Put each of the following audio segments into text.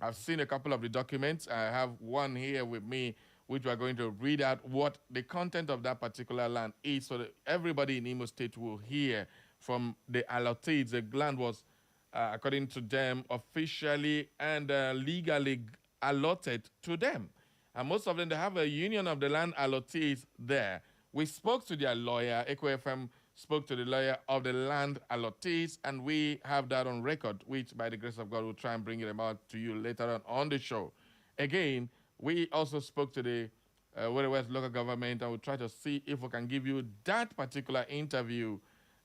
I've seen a couple of the documents. I have one here with me, which we are going to read out what the content of that particular land is, so that everybody in Imo State will hear from the allottees. The land was, according to them, officially and legally allotted to them. And most of them, they have a union of the land allottees there. We spoke to their lawyer. EcoFM spoke to the lawyer of the land allottees, and we have that on record, which by the grace of God, we'll try and bring it about to you later on the show. Again, we also spoke to the West local government, and we'll try to see if we can give you that particular interview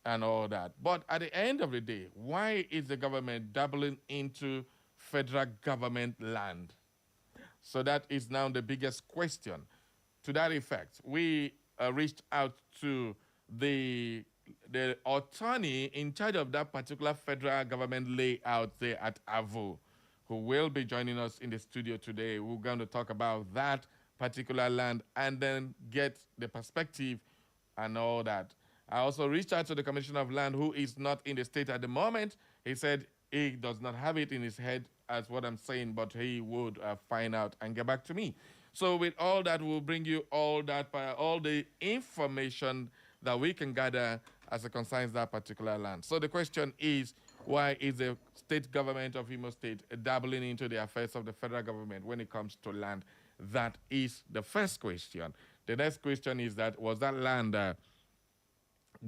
and all that. But at the end of the day, why is the government doubling into federal government land? So that is now the biggest question. To that effect, we reached out to the attorney in charge of that particular federal government layout there at Avo, who will be joining us in the studio today. We're going to talk about that particular land and then get the perspective and all that. I also reached out to the Commissioner of Land, who is not in the state at the moment. He said he does not have it in his head as what I'm saying, but he would find out and get back to me. So with all that, we'll bring you all the information that we can gather as it concerns that particular land. So the question is, why is the state government of Imo State dabbling into the affairs of the federal government when it comes to land? That is the first question. The next question is that, was that land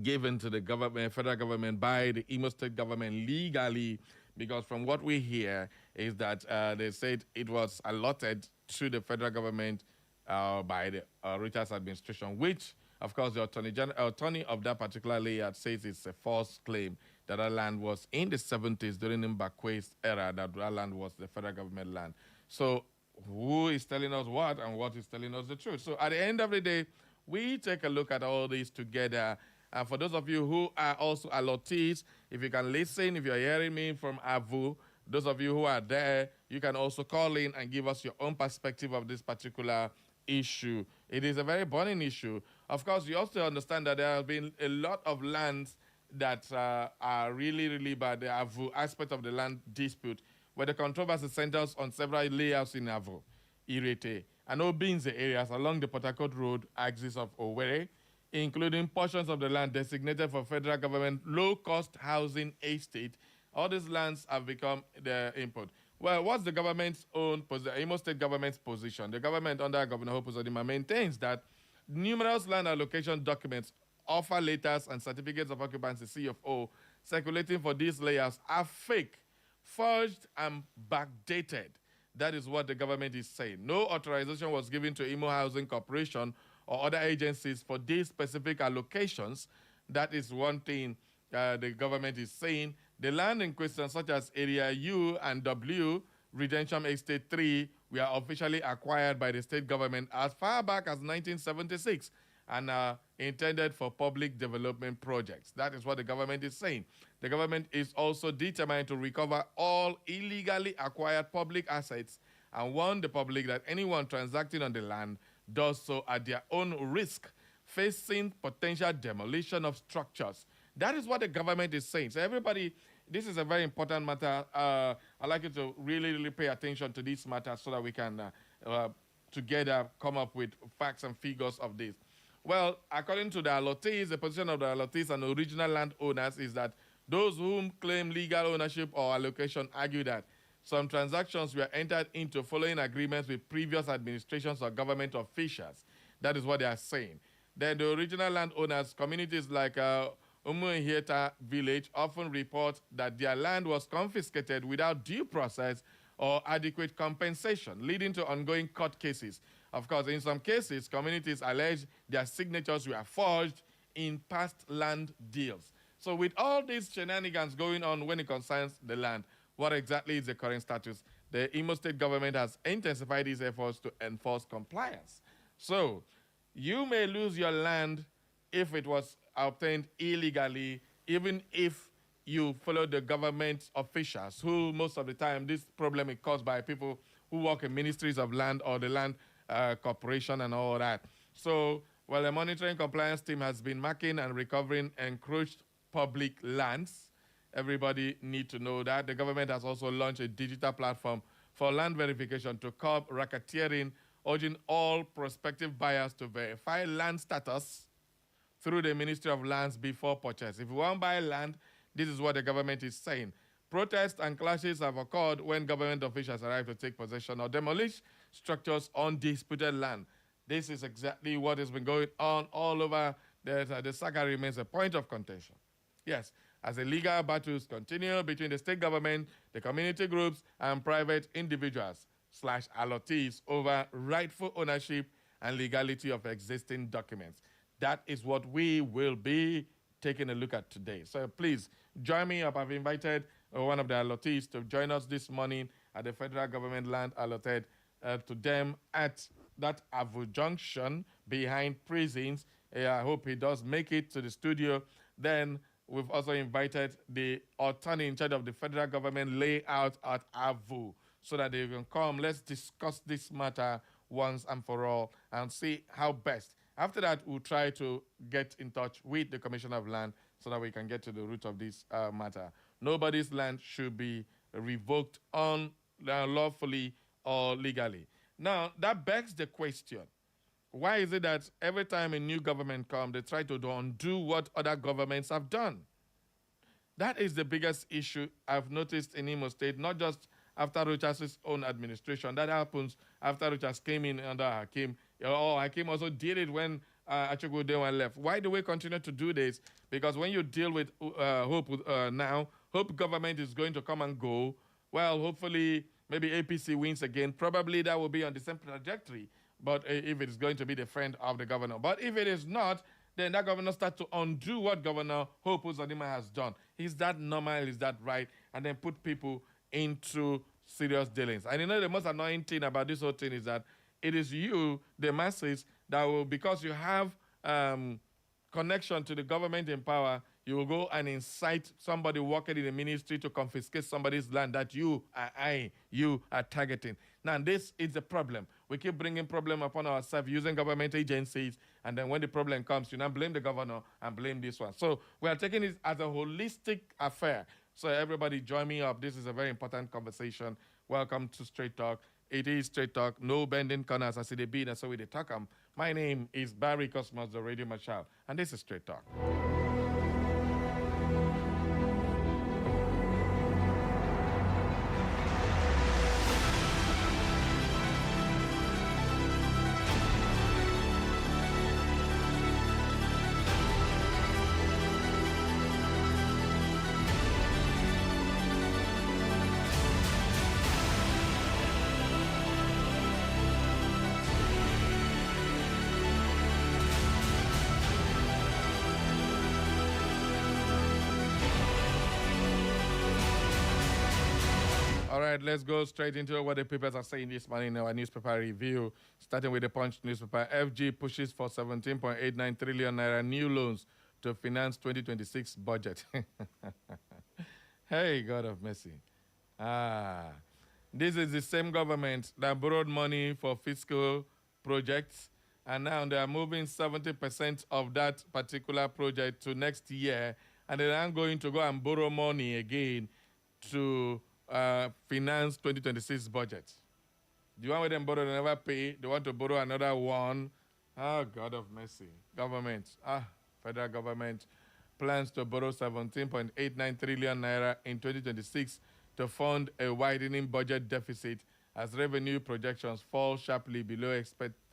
given to the government, federal government, by the Imo State government legally? Because from what we hear is that they said it was allotted to the federal government by the Richards administration, which, of course, the attorney of that particular layout says it's a false claim that that land was in the 70s during Mbakwe's era, that land was the federal government land. So who is telling us what and what is telling us the truth? So at the end of the day, we take a look at all these together. And for those of you who are also allottees, if you can listen, if you're hearing me from Avu, those of you who are there, you can also call in and give us your own perspective of this particular issue. It is a very burning issue. Of course, you also understand that there have been a lot of lands that are really, really bad. The Avu aspect of the land dispute, where the controversy centers on several layouts in Avu, Irete, and Obinze areas along the Port Harcourt Road axis of Owerri, including portions of the land designated for federal government low-cost housing estate. All these lands have become the input. Well, what's the government's own position, Imo State government's position? The government under Governor Hope Uzodinma maintains that numerous land allocation documents, offer letters, and certificates of occupancy, CFO, circulating for these layouts are fake, forged, and backdated. That is what the government is saying. No authorization was given to Imo Housing Corporation or other agencies for these specific allocations. That is one thing the government is saying. The land in question, such as Area U and W, Redemption Estate 3, were officially acquired by the state government as far back as 1976 and are intended for public development projects. That is what the government is saying. The government is also determined to recover all illegally acquired public assets and warn the public that anyone transacting on the land does so at their own risk, facing potential demolition of structures. That is what the government is saying. So everybody, this is a very important matter. I'd like you to really, really pay attention to this matter so that we can together come up with facts and figures of this. Well, according to the allottees, the position of the allottees and original landowners is that those whom claim legal ownership or allocation argue that some transactions were entered into following agreements with previous administrations or government officials. That is what they are saying. Then the original landowners, communities like Umuhieta village, often report that their land was confiscated without due process or adequate compensation, leading to ongoing court cases. Of course, in some cases, communities allege their signatures were forged in past land deals. So with all these shenanigans going on when it concerns the land, what exactly is the current status? The Imo State government has intensified its efforts to enforce compliance. So you may lose your land if it was obtained illegally, even if you follow the government officials, who most of the time this problem is caused by people who work in ministries of land or the land corporation and all that. So, well, the monitoring compliance team has been marking and recovering encroached public lands. Everybody need to know that. The government has also launched a digital platform for land verification to curb racketeering, urging all prospective buyers to verify land status through the Ministry of Lands before purchase. If you want to buy land, this is what the government is saying. Protests and clashes have occurred when government officials arrive to take possession or demolish structures on disputed land. This is exactly what has been going on all over. The saga remains a point of contention. Yes, as the legal battles continue between the state government, the community groups, and private individuals / allottees over rightful ownership and legality of existing documents. That is what we will be taking a look at today. So please join me up. I've invited one of the allottees to join us this morning at the federal government land allotted to them at that Avu Junction behind prisons. I hope he does make it to the studio. Then we've also invited the attorney in charge of the federal government layout at Avu so that they can come. Let's discuss this matter once and for all and see how best. After that, we'll try to get in touch with the Commissioner of Land so that we can get to the root of this matter. Nobody's land should be revoked unlawfully or legally. Now, that begs the question, why is it that every time a new government comes, they try to undo what other governments have done? That is the biggest issue I've noticed in Imo State, not just after Rochas' own administration. That happens after Rochas came in under Hakim. Hakim also did it when Achukwu left. Why do we continue to do this? Because when you deal with Hope now, Hope government is going to come and go. Well, hopefully, maybe APC wins again. Probably that will be on the same trajectory, but if it's going to be the friend of the governor. But if it is not, then that governor starts to undo what Governor Hope Uzodinma has done. Is that normal? Is that right? And then put people into serious dealings. And you know the most annoying thing about this whole thing is that it is you, the masses, that will, because you have connection to the government in power, you will go and incite somebody working in the ministry to confiscate somebody's land that you are targeting. Now, this is the problem. We keep bringing problem upon ourselves using government agencies, and then when the problem comes, you now blame the governor and blame this one. So we are taking it as a holistic affair. So everybody join me up. This is a very important conversation. Welcome to Straight Talk. It is Straight Talk, no bending corners. I see the beat, and so we the talk. My name is Barry Cosmos, the Radio Marshal, and this is Straight Talk. All right, let's go straight into what the papers are saying this morning in our newspaper review. Starting with the Punch newspaper, FG pushes for 17.89 trillion naira new loans to finance 2026 budget. Hey, God of mercy. This is the same government that borrowed money for fiscal projects, and now they are moving 70% of that particular project to next year, and they're now going to go and borrow money again to finance 2026 budget. Do you want them borrow, they never pay? They want to borrow another one? Oh, God of mercy. Government, federal government plans to borrow 17.89 trillion naira in 2026 to fund a widening budget deficit as revenue projections fall sharply below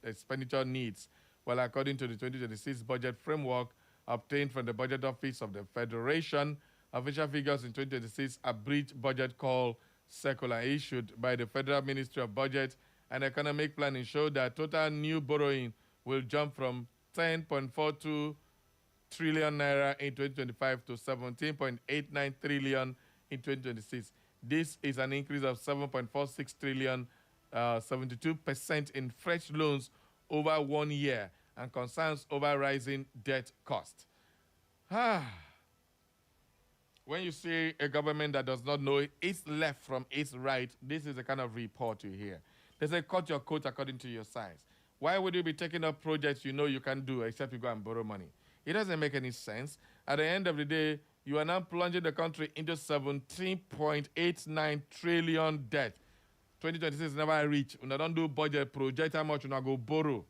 expenditure needs. Well, according to the 2026 budget framework obtained from the Budget Office of the Federation, official figures in 2026 abridged budget call circular issued by the Federal Ministry of Budget and Economic Planning showed that total new borrowing will jump from 10.42 trillion naira in 2025 to 17.89 trillion in 2026. This is an increase of 7.46 trillion, 72% in fresh loans over 1 year, and concerns over rising debt cost. When you see a government that does not know its left from its right, this is the kind of report you hear. They say, cut your coat according to your size. Why would you be taking up projects you know you can do except you go and borrow money? It doesn't make any sense. At the end of the day, you are now plunging the country into 17.89 trillion debt. 2026 never reach. Una don't do budget project, how much una go borrow.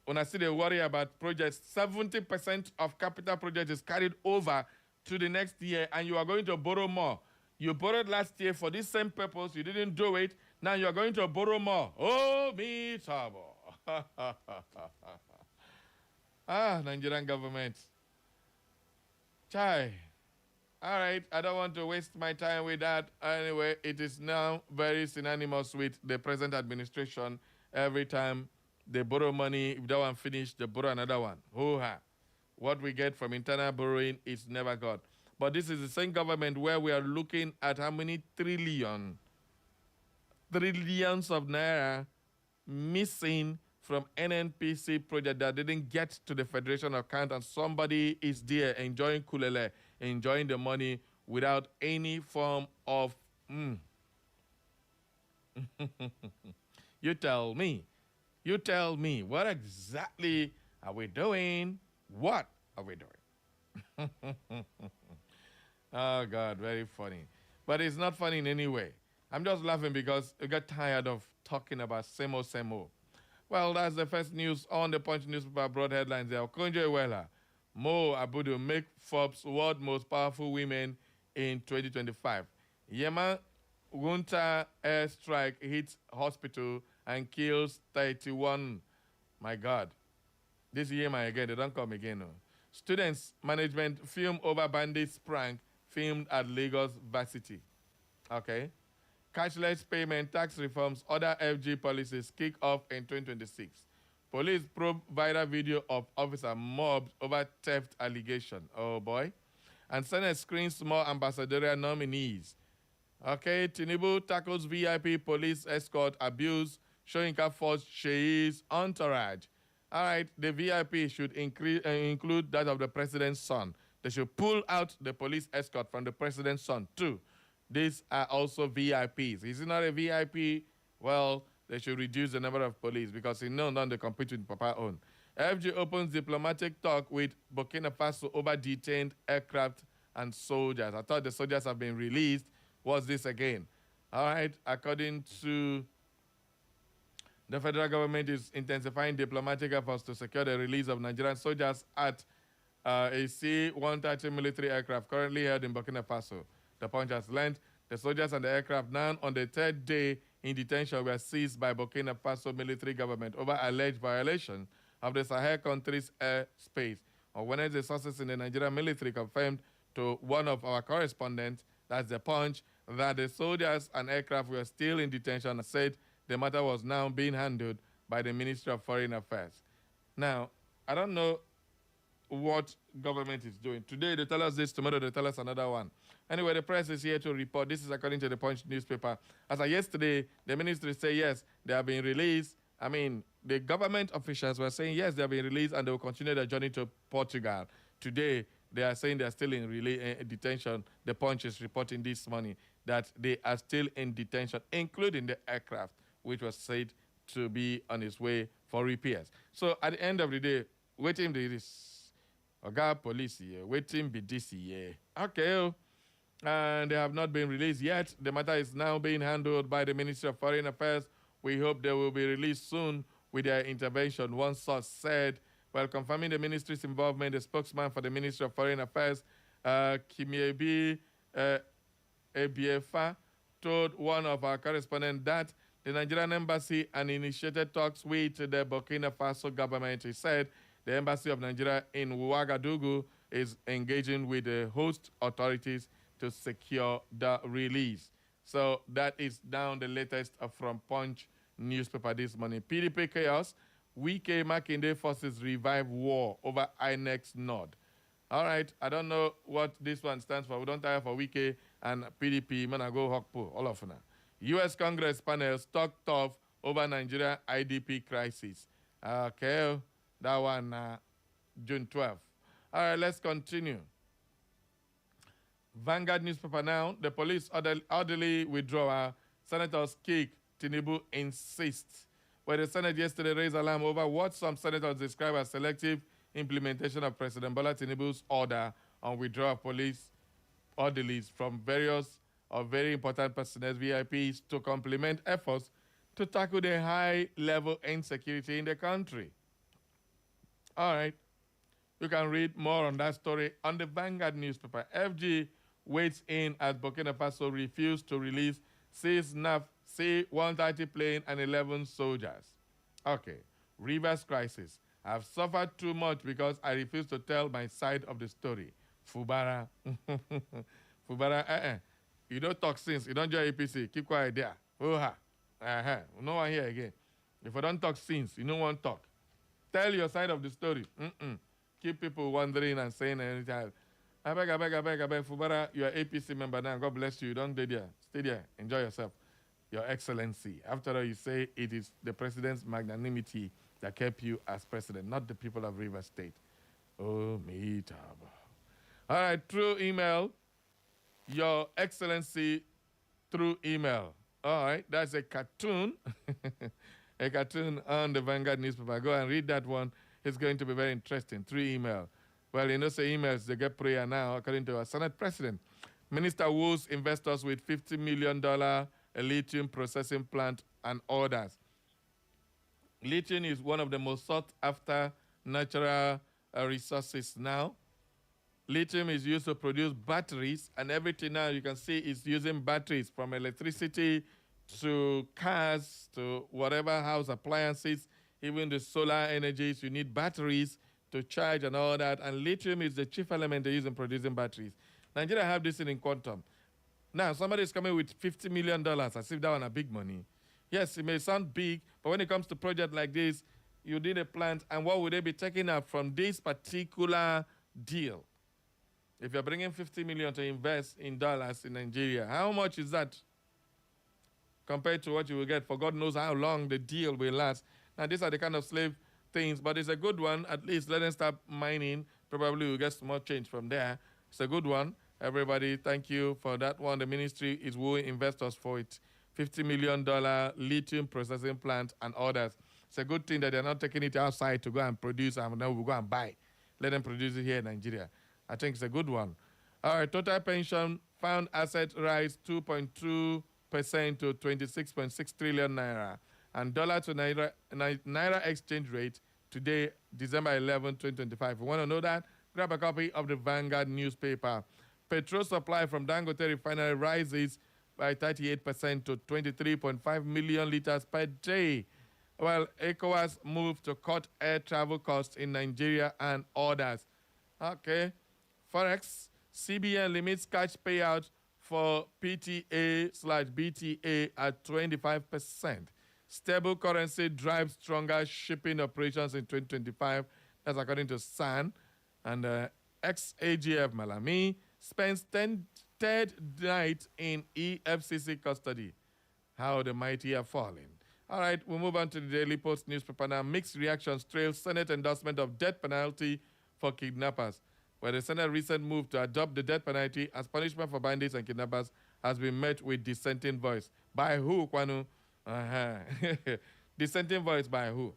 Una still they worry about projects. 70% of capital projects is carried over to the next year, and you are going to borrow more. You borrowed last year for this same purpose. You didn't do it. Now you are going to borrow more. Oh, me trouble. Nigerian government. Chai. All right, I don't want to waste my time with that. Anyway, it is now very synonymous with the present administration. Every time they borrow money, if that one finish, they borrow another one. Hoo-ha. What we get from internal borrowing is never got. But this is the same government where we are looking at how many trillions of naira missing from NNPC project that didn't get to the federation account, and somebody is there enjoying kulele, enjoying the money without any form of You tell me, what exactly are we doing? What are we doing? Oh God, very funny. But it's not funny in any way. I'm just laughing because I got tired of talking about same old. Well, that's the first news on the Punch newspaper. Broad headlines there. Okonjo Iweala, Mo Abudu make Forbes world most powerful women in 2025. Yemen winter airstrike hits hospital and kills 31. My God. This Yemen again, they don't come again. No. Students management film over bandits prank filmed at Lagos Varsity. Okay. Cashless payment, tax reforms, other FG policies kick off in 2026. Police probe viral video of officer mobbed over theft allegation. Oh boy. And Senate screens more ambassadorial nominees. Okay, Tinubu tackles VIP police escort abuse, showing how forced Shei's entourage. All right, the VIP should include that of the president's son. They should pull out the police escort from the president's son too. These are also VIPs. Is he not a VIP? Well, they should reduce the number of police because he knows none they compete with Papa own. FG opens diplomatic talk with Burkina Faso over detained aircraft and soldiers. I thought the soldiers have been released. What's this again? All right, according to the federal government is intensifying diplomatic efforts to secure the release of Nigerian soldiers at a C-130 military aircraft currently held in Burkina Faso. The Punch has learned the soldiers and the aircraft now on the third day in detention were seized by Burkina Faso military government over alleged violation of the Sahel country's airspace. On Wednesday, sources in the Nigerian military confirmed to one of our correspondents, that's the Punch, that the soldiers and aircraft were still in detention and said the matter was now being handled by the Ministry of Foreign Affairs. Now, I don't know what government is doing. Today they tell us this, tomorrow they tell us another one. Anyway, the press is here to report. This is according to the Punch newspaper. As of yesterday, the ministry say yes, they have been released. I mean, the government officials were saying yes, they have been released and they will continue their journey to Portugal. Today, they are saying they are still in detention. The Punch is reporting this morning that they are still in detention, including the aircraft, which was said to be on its way for repairs. So at the end of the day, waiting this. Oga police here, waiting be this year. Okay, and they have not been released yet. The matter is now being handled by the Ministry of Foreign Affairs. We hope they will be released soon with their intervention. One source said, while confirming the ministry's involvement, the spokesman for the Ministry of Foreign Affairs, Kimiebi Ebiefa, told one of our correspondents that the Nigerian embassy and initiated talks with the Burkina Faso government. He said the embassy of Nigeria in Ouagadougou is engaging with the host authorities to secure the release. So that is now the latest from Punch newspaper this morning. PDP chaos. Wike Makinde forces revive war over INEX Nord. All right, I don't know what this one stands for. We don't tire for Wike and PDP. Man, I go Hokpo, all of them. U.S. Congress panel stuck tough over Nigeria IDP crisis. Okay, that one June 12th. All right, let's continue. Vanguard newspaper now. The police orderly withdrawal. Senators kick. Tinubu insists. Where the Senate yesterday raised alarm over what some senators describe as selective implementation of President Bola Tinubu's order on withdrawal of police orderlies from various of very important personnel, VIPs, to complement efforts to tackle the high-level insecurity in the country. All right. You can read more on that story on the Vanguard newspaper. FG waits in as Burkina Faso refused to release 6 NAF C-130 plane and 11 soldiers. Okay. Rivers crisis. I've suffered too much because I refuse to tell my side of the story. Fubara. Fubara, You don't talk since. You don't join APC. Keep quiet there. Oh-ha. No one here again. If I don't talk since, you don't want to talk. Tell your side of the story. Keep people wondering and saying anything. I beg, Fubara, you're an APC member now. God bless you. Don't stay there. Stay there. Enjoy yourself. Your Excellency. After all, you say it is the president's magnanimity that kept you as president, not the people of Rivers State. Oh, me taba. All right, through email, Your Excellency, through email. All right, that's a cartoon. A cartoon on the Vanguard newspaper. Go and read that one. It's going to be very interesting. Through email. Well, you know, say emails, they get prayer now, according to our Senate President. Minister woos investors with $50 million lithium processing plant and orders. Lithium is one of the most sought-after natural resources now. Lithium is used to produce batteries, and everything now you can see is using batteries, from electricity to cars to whatever house appliances, even the solar energies. You need batteries to charge and all that, and lithium is the chief element they use in producing batteries. Nigeria have this in quantum. Now, somebody is coming with $50 million, as if that one a big money. Yes, it may sound big, but when it comes to a project like this, you need a plant, and what would they be taking out from this particular deal? If you're bringing $50 million to invest in dollars in Nigeria, how much is that compared to what you will get for God knows how long the deal will last? Now, these are the kind of slave things, but it's a good one. At least let them start mining. Probably we'll get some more change from there. It's a good one. Everybody, thank you for that one. The ministry is wooing investors for it. $50 million lithium processing plant and others. It's a good thing that they're not taking it outside to go and produce, and then we'll go and buy. Let them produce it here in Nigeria. I think it's a good one. All right, total pension found asset rise 2.2% to 26.6 trillion naira. And dollar to naira exchange rate today, December 11, 2025. If you want to know that, grab a copy of the Vanguard newspaper. Petrol supply from Dangote refinery rises by 38% to 23.5 million liters per day. Well, ECOWAS moved to cut air travel costs in Nigeria and others. Okay. Forex, CBN limits cash payout for PTA/BTA at 25%. Stable currency drives stronger shipping operations in 2025. That's according to SAN. And ex-AGF Malami spends third night in EFCC custody. How the mighty are falling. All right, we'll move on to the Daily Post newspaper now. Mixed reactions trail Senate endorsement of death penalty for kidnappers, where the Senate recent move to adopt the death penalty as punishment for bandits and kidnappers has been met with dissenting voice. By who, Kwanu? Dissenting voice by who?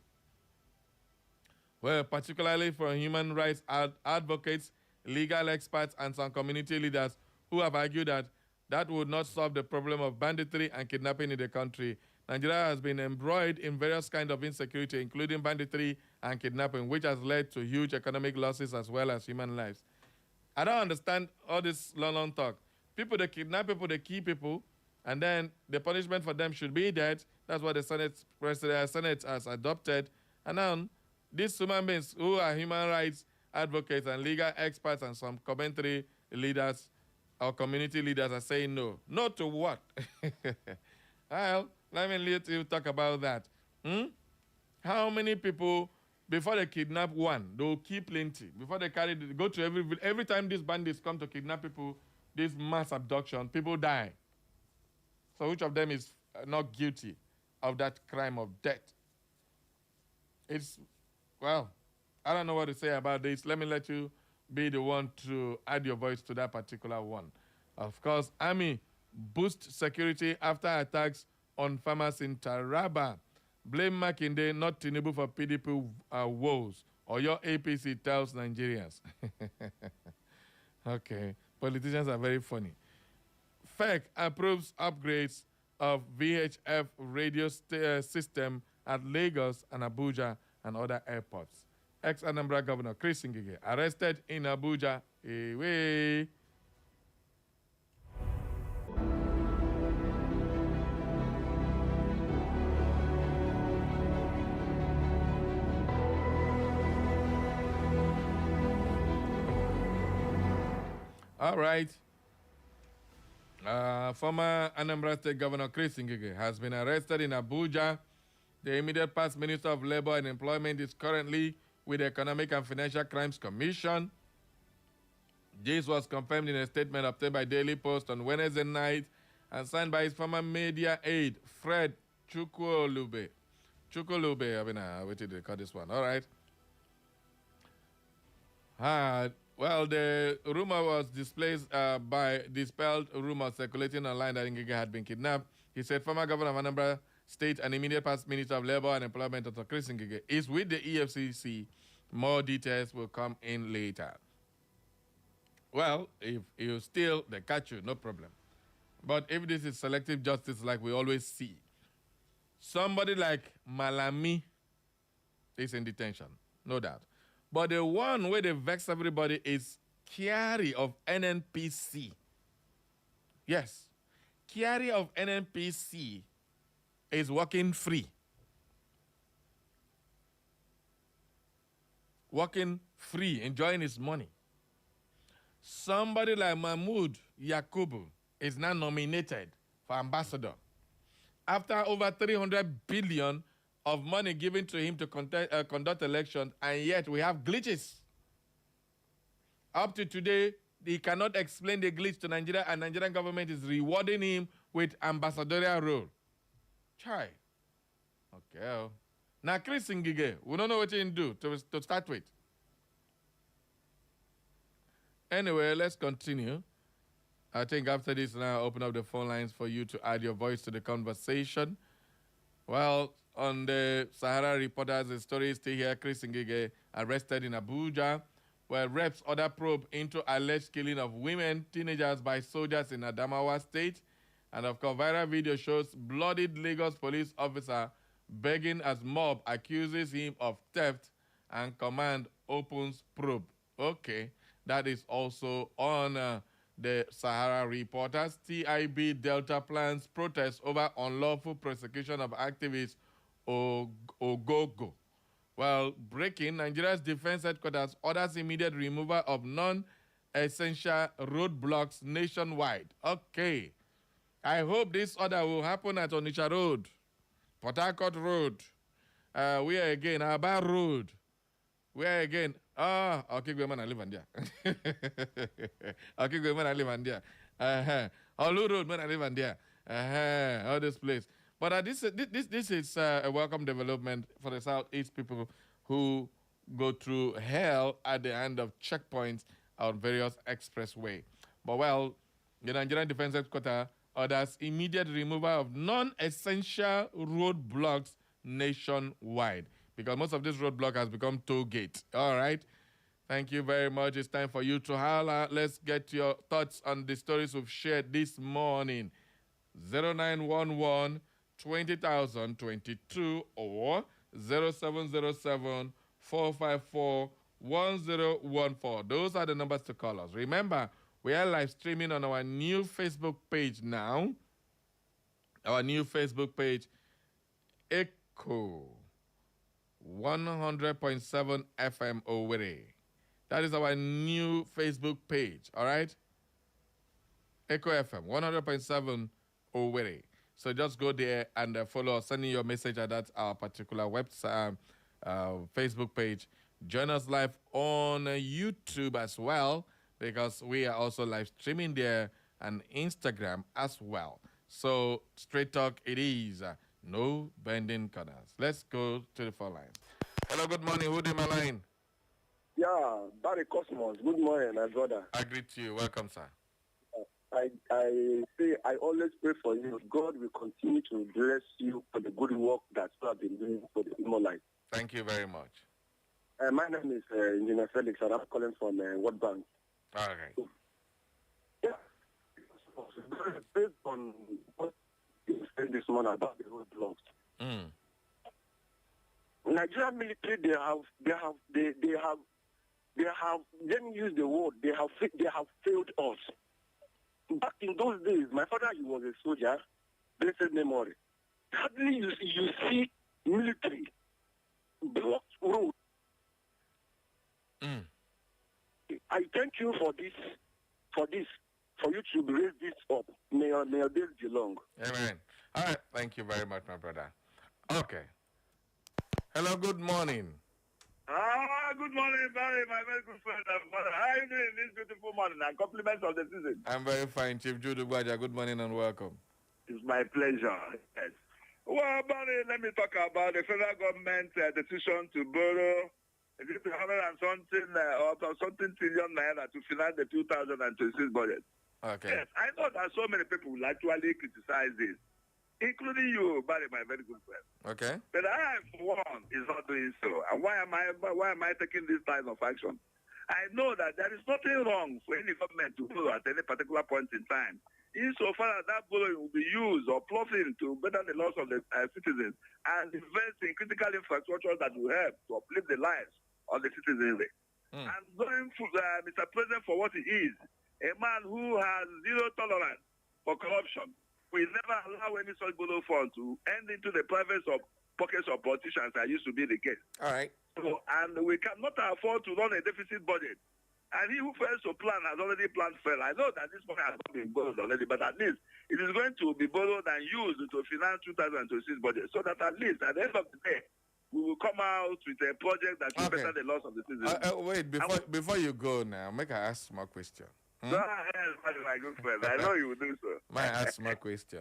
Well, particularly from human rights advocates, legal experts, and some community leaders who have argued that that would not solve the problem of banditry and kidnapping in the country. Nigeria has been embroiled in various kinds of insecurity, including banditry and kidnapping, which has led to huge economic losses as well as human lives. I don't understand all this long talk. People, they kidnap people, they kill people, and then the punishment for them should be death. That's what the Senate has adopted. And now, these human beings who are human rights advocates and legal experts and some commentary leaders or community leaders are saying no. No to what? Well, let me let you talk about that. How many people, before they kidnap one, they'll keep plenty. Before they go to every time these bandits come to kidnap people, this mass abduction, people die. So which of them is not guilty of that crime of death? It's, well, I don't know what to say about this. Let me let you be the one to add your voice to that particular one. Of course, Army boost security after attacks on farmers in Taraba. Blame Makinde, not Tinubu, for PDP woes. Or your APC tells Nigerians. Okay, politicians are very funny. FEC approves upgrades of VHF radio system at Lagos and Abuja and other airports. Ex-Anambra Governor Chris Ngige arrested in Abuja. Away. All right. Former Anambra State Governor Chris Ngige has been arrested in Abuja. The immediate past Minister of Labor and Employment is currently with the Economic and Financial Crimes Commission. This was confirmed in a statement obtained by Daily Post on Wednesday night and signed by his former media aide, Fred Chukwulube. Chukwulube, what did they call this one? All right. Well, the rumor was dispelled rumors circulating online that Ngige had been kidnapped. He said former governor of Anambra State and immediate past Minister of Labor and Employment, Dr. Chris Ngige, is with the EFCC. More details will come in later. Well, if you steal, they catch you, no problem. But if this is selective justice like we always see, somebody like Malami is in detention, no doubt. But the one where they vex everybody is Kyari of NNPC. Yes, Kyari of NNPC is working free. Working free, enjoying his money. Somebody like Mahmoud Yakubu is now nominated for ambassador. After over 300 billion of money given to him to conduct elections, and yet we have glitches. Up to today, he cannot explain the glitch to Nigeria, and Nigerian government is rewarding him with ambassadorial role. Chai. Okay. Now, Chris Ngige, we don't know what he can do to start with. Anyway, let's continue. I think after this, now open up the phone lines for you to add your voice to the conversation. Well, on the Sahara Reporters, the story is still here. Chris Ngige arrested in Abuja, where reps order probe into alleged killing of women, teenagers by soldiers in Adamawa State. And of course, viral video shows bloodied Lagos police officer begging as mob accuses him of theft and command opens probe. Okay, that is also on the Sahara Reporters. TIB Delta plans protest over unlawful prosecution of activists Ogogo. Well, breaking, Nigeria's defense headquarters orders immediate removal of non-essential roadblocks nationwide. Okay. I hope this order will happen at Onitsha Road, Port Harcourt Road, where again, Aba Road, where again, okay, go man, I live on there. Okay, go man, I live on there. Olu Road, man, I live on there. All this place. But this is a welcome development for the Southeast people who go through hell at the end of checkpoints on various expressway. But well, the Nigerian Defense Headquarters orders immediate removal of non-essential roadblocks nationwide, because most of this roadblock has become toll gate. All right. Thank you very much. It's time for you to holler. Let's get your thoughts on the stories we've shared this morning. 0911 20022 or 0707 454 1014. Those are the numbers to call us. Remember, we are live streaming on our new Facebook page now. Our new Facebook page, Echo 100.7 FM Owerri. That is our new Facebook page, all right? Echo FM 100.7 Owerri. So just go there and follow us, sending your message at that our particular website, Facebook page. Join us live on YouTube as well, because we are also live streaming there, and Instagram as well. So straight talk it is, no bending corners. Let's go to the phone line. Hello, good morning. Who's in my line? Yeah, Barry Cosmos. Good morning, my brother. I greet you. Welcome, sir. I always pray for you. God will continue to bless you for the good work that you have been doing for the human life. Thank you very much. My name is Engineer Felix, and I'm calling from World Bank. All right. Yeah. based on what you said this morning about the roadblocks. Mm. Nigerian military, let me use the word, they have failed us. Back in those days, my father, he was a soldier, blessed memory. Hardly you see military blocked road. Mm. I thank you for you to raise this up. May your days be long. Amen. All right. Thank you very much, my brother. Okay. Hello, good morning. Good morning, Barry, my very good friend. How are you doing this beautiful morning and compliments of the season? I'm very fine, Chief Jude Gwaja. Good morning and welcome. It's my pleasure. Yes. Well, Barry, let me talk about the federal government decision to borrow 100 and something or something trillion naira to finance the 2026 budget. Okay. Yes, I know that so many people will actually criticize this, including you, Barry, my very good friend. Okay. But I, for one, is not doing so. And why am I taking this type of action? I know that there is nothing wrong for any government to borrow at any particular point in time, insofar as that borrowing will be used or ploughed to better the lives of the citizens and invest in critical infrastructure that will help to uplift the lives of the citizenry. And going to Mr. President for what he is, a man who has zero tolerance for corruption, will never allow any such borrow fund to end into the private pockets of politicians that used to be the case. All right. So, and we cannot afford to run a deficit budget. And he who fails to plan has already planned fail. I know that this money has not been borrowed already, but at least it is going to be borrowed and used to finance 2026 budget, so that at least at the end of the day, we will come out with a project that will better the loss of the citizens. Wait, before you go now, make I ask my question. Go ahead, my good friend. I know you will do so. May I ask my question?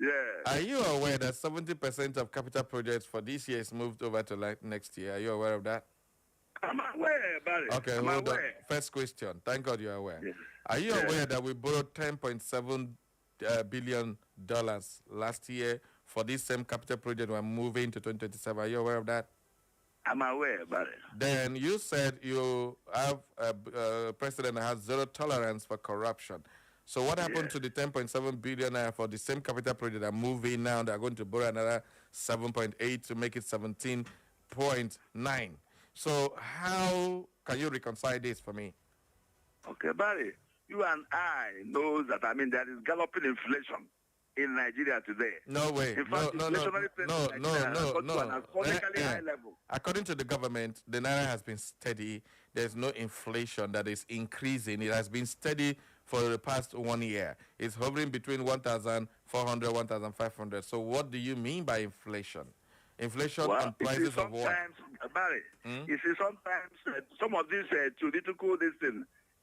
Yeah. Are you aware that 70% of capital projects for this year is moved over to next year? Are you aware of that? I'm aware, Barry. Okay, hold on. First question. Thank God you're aware. Yes. Are you aware that we borrowed $10.7 billion last year for this same capital project we're moving to 2027? Are you aware of that? I'm aware, Barry. Then you said you have a president that has zero tolerance for corruption. So what happened to the 10.7 billion for the same capital project that are moving now? They're going to borrow another 7.8 to make it 17.9. So how can you reconcile this for me? Okay, Barry, you and I know that, there is galloping inflation in Nigeria today. No way. In fact, No. An astronomically high level. According to the government, the naira has been steady. There's no inflation that is increasing. It has been steady for the past 1 year. It's hovering between 1,400, 1,500. So what do you mean by inflation? Inflation on prices of what? Barry, you see, sometimes some of these theoretical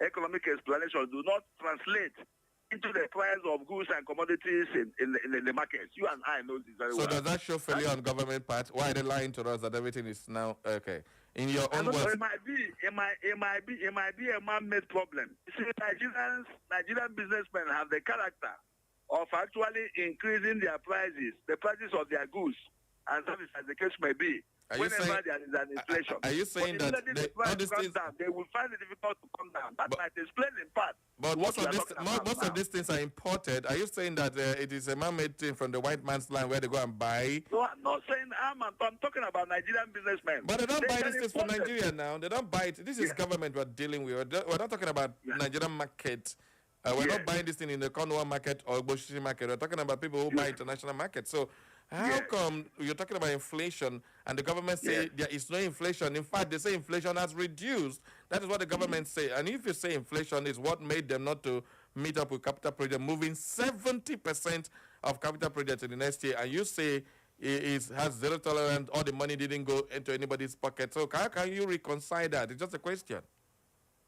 economic explanations do not translate into the price of goods and commodities in the markets. You and I know this very well. So does that show failure on government part? Why are they lying to us that everything is now okay? In your own words, it might be a man-made problem. You see, Nigerian businessmen have the character of actually increasing their prices, the prices of their goods and services, as the case may be. Whenever there is an inflation. Are you saying that all these things down, they will find it difficult to come down? That might explain in part. But most of these things are imported. Are you saying that it is a man-made thing from the white man's land where they go and buy? No, I'm not saying I'm talking about Nigerian businessmen. But they don't buy these things from Nigeria now. They don't buy it. This is government we're dealing with. We're not talking about Nigerian market. We're not buying this thing in the Conwa market or Boshi market. We're talking about people who buy international market. So how come you're talking about inflation and the government say there is no inflation? In fact, they say inflation has reduced. That is what the government say. And if you say inflation is what made them not to meet up with capital project, moving 70% of capital projects in the next year, and you say it has zero tolerance, all the money didn't go into anybody's pocket. So how can you reconcile that? It's just a question.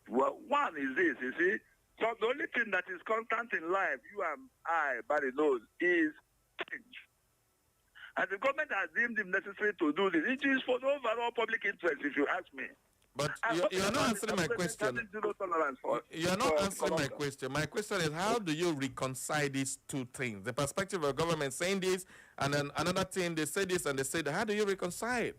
Well, one is this, you see. So the only thing that is constant in life, you and I, Barry knows, is change. And the government has deemed it necessary to do this. It is for the overall public interest, if you ask me. But you're not answering my question. You're not answering my question. My question is, how do you reconcile these two things? The perspective of government saying this, and then another thing, they say this and they say that. How do you reconcile it?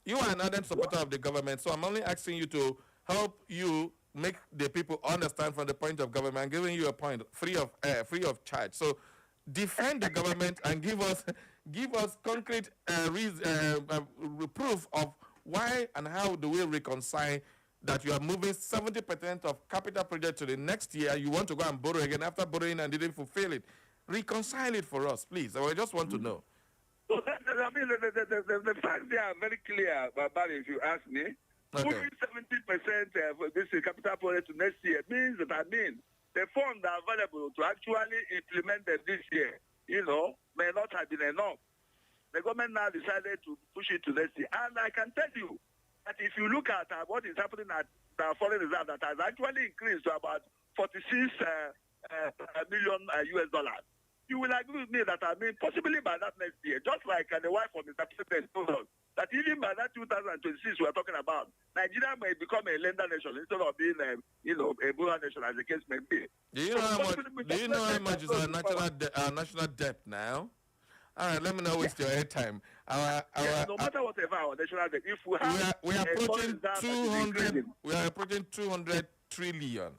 You are an ardent supporter of the government, so I'm only asking you to help you make the people understand from the point of government. I'm giving you a point free of charge. So defend the government and give us concrete proof of why and how do we reconcile that you are moving 70% of capital project to the next year. You want to go and borrow again after borrowing and didn't fulfill it. Reconcile it for us, please. I just want to know. So I mean, the facts there are very clear, Barry, if you ask me. Okay. Moving 70% for this capital project to next year means that, I mean, the funds are available to actually implement them this year, may not have been enough. The government now decided to push it to next year. And I can tell you that if you look at what is happening at the foreign reserve, that has actually increased to about 46 million US dollars. You will agree with me that, I mean, possibly by that next year, just like the wife of Mr. President told us, that even by that 2026 we are talking about, Nigeria may become a lender nation instead of being a borrower nation, as the case may be. Do you know how much is our national debt now? All right, let me not waste your airtime. No matter whatever our national debt, if we are approaching 200 trillion.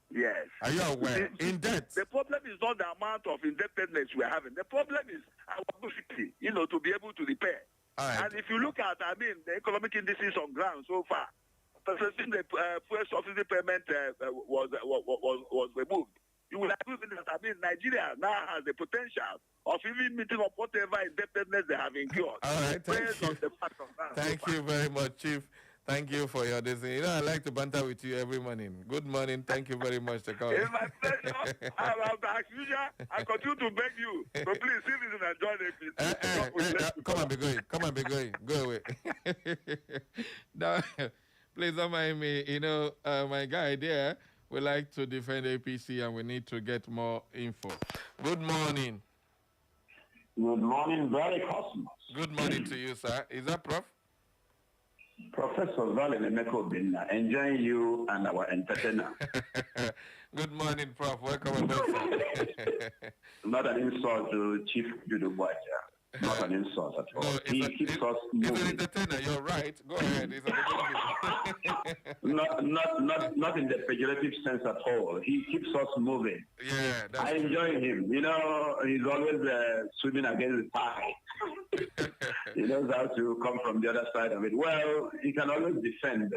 Yes. Are you aware? In debt. The problem is not the amount of indebtedness we are having. The problem is our ability, to be able to repair. Right. And if you look at, I mean, the economic indices on ground so far, since the fuel subsidy payment was removed, you will agree with that. I mean, Nigeria now has the potential of even meeting up whatever indebtedness they have incurred. All right, thank you very much, Chief. Thank you for your decision. I like to banter with you every morning. Good morning. Thank you very much, Tekau. It's my pleasure. As usual, I continue to beg you. So please, see this and enjoy the come and be going. Go away. Now, please don't mind me. My guy there would like to defend APC and we need to get more info. Good morning. Good morning, very Cosmos. Good morning to you, sir. Is that Prof? Professor Valen Emeko Binna, enjoying you and our entertainer. Good morning, Prof. Welcome aboard, sir. Not an insult to Chief Judubaja. Not an insult at all. No, he keeps us moving. He's an entertainer. You're right. Go ahead. Not in the pejorative sense at all. He keeps us moving. Yeah, I enjoy him. He's always swimming against the tide. He knows how to come from the other side of it. Well, he can always defend.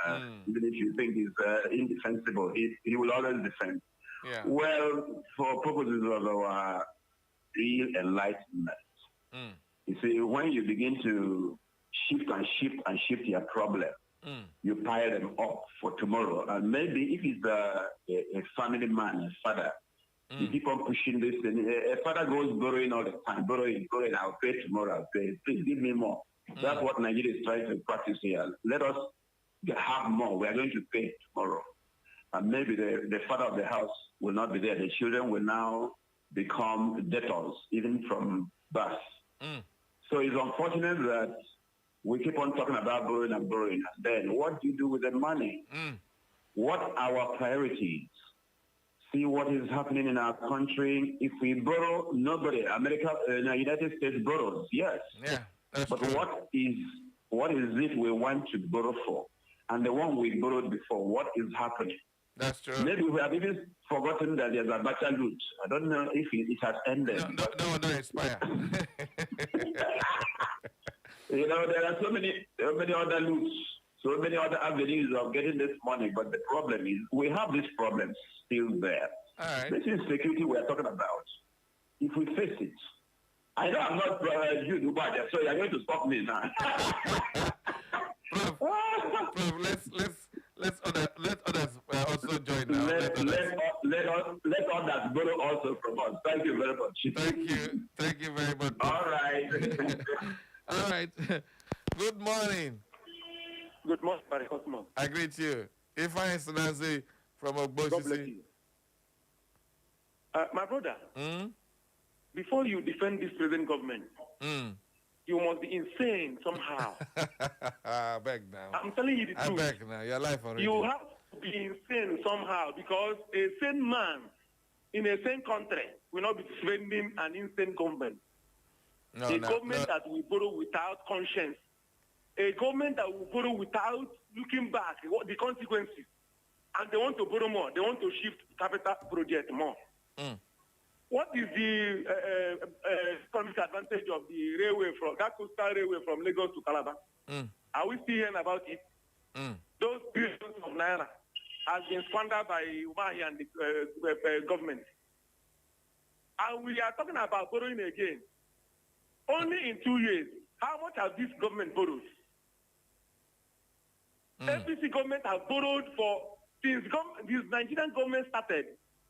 Even if you think he's indefensible, he will always defend. Yeah. Well, for purposes of our real enlightenment, you see, when you begin to shift your problem, you pile them up for tomorrow. And maybe if he's a family man, a father, you keep on pushing this. And a father goes borrowing all the time, borrowing. I'll pay tomorrow. I'll pay. Please give me more. That's what Nigeria is trying to practice here. Let us have more. We are going to pay tomorrow. And maybe the father of the house will not be there. The children will now become debtors, even from birth. So it's unfortunate that we keep on talking about borrowing and borrowing. And then what do you do with the money? What are our priorities? See what is happening in our country. If we borrow, nobody, United States borrows, yes. Yeah, but true. what is it we want to borrow for? And the one we borrowed before, what is happening? That's true. Maybe we have even forgotten that there's a better loot. I don't know if it has ended. No, expire. There are so many other loots, so many other avenues of getting this money. But the problem is, we have this problem still there. All right. This insecurity we are talking about. If we face it, I know I'm not Jude Ubaja, so you're going to stop me now. Prof, let others also join now. Let others borrow also from us. Thank you very much. Thank you very much. All right. All right. Good morning. Good morning, Barry Cosmo. I greet you. If I Nancy from Ogbo. God bless you. My brother, before you defend this present government, you must be insane somehow. I beg now. I'm telling you the truth. I beg now. Your life already. You have to be insane somehow because a sane man in a sane country will not be defending an insane government. Government that will borrow without conscience. A government that will borrow without looking back, what the consequences. and they want to borrow more. They want to shift capital project more. What is the economic advantage of the railway from that coastal railway from Lagos to Calabar? Are we still hearing about it? Those billions of naira has been squandered by Umahi and the government. And we are talking about borrowing again. Only in 2 years, how much has this government borrowed? APC government has borrowed since this Nigerian government started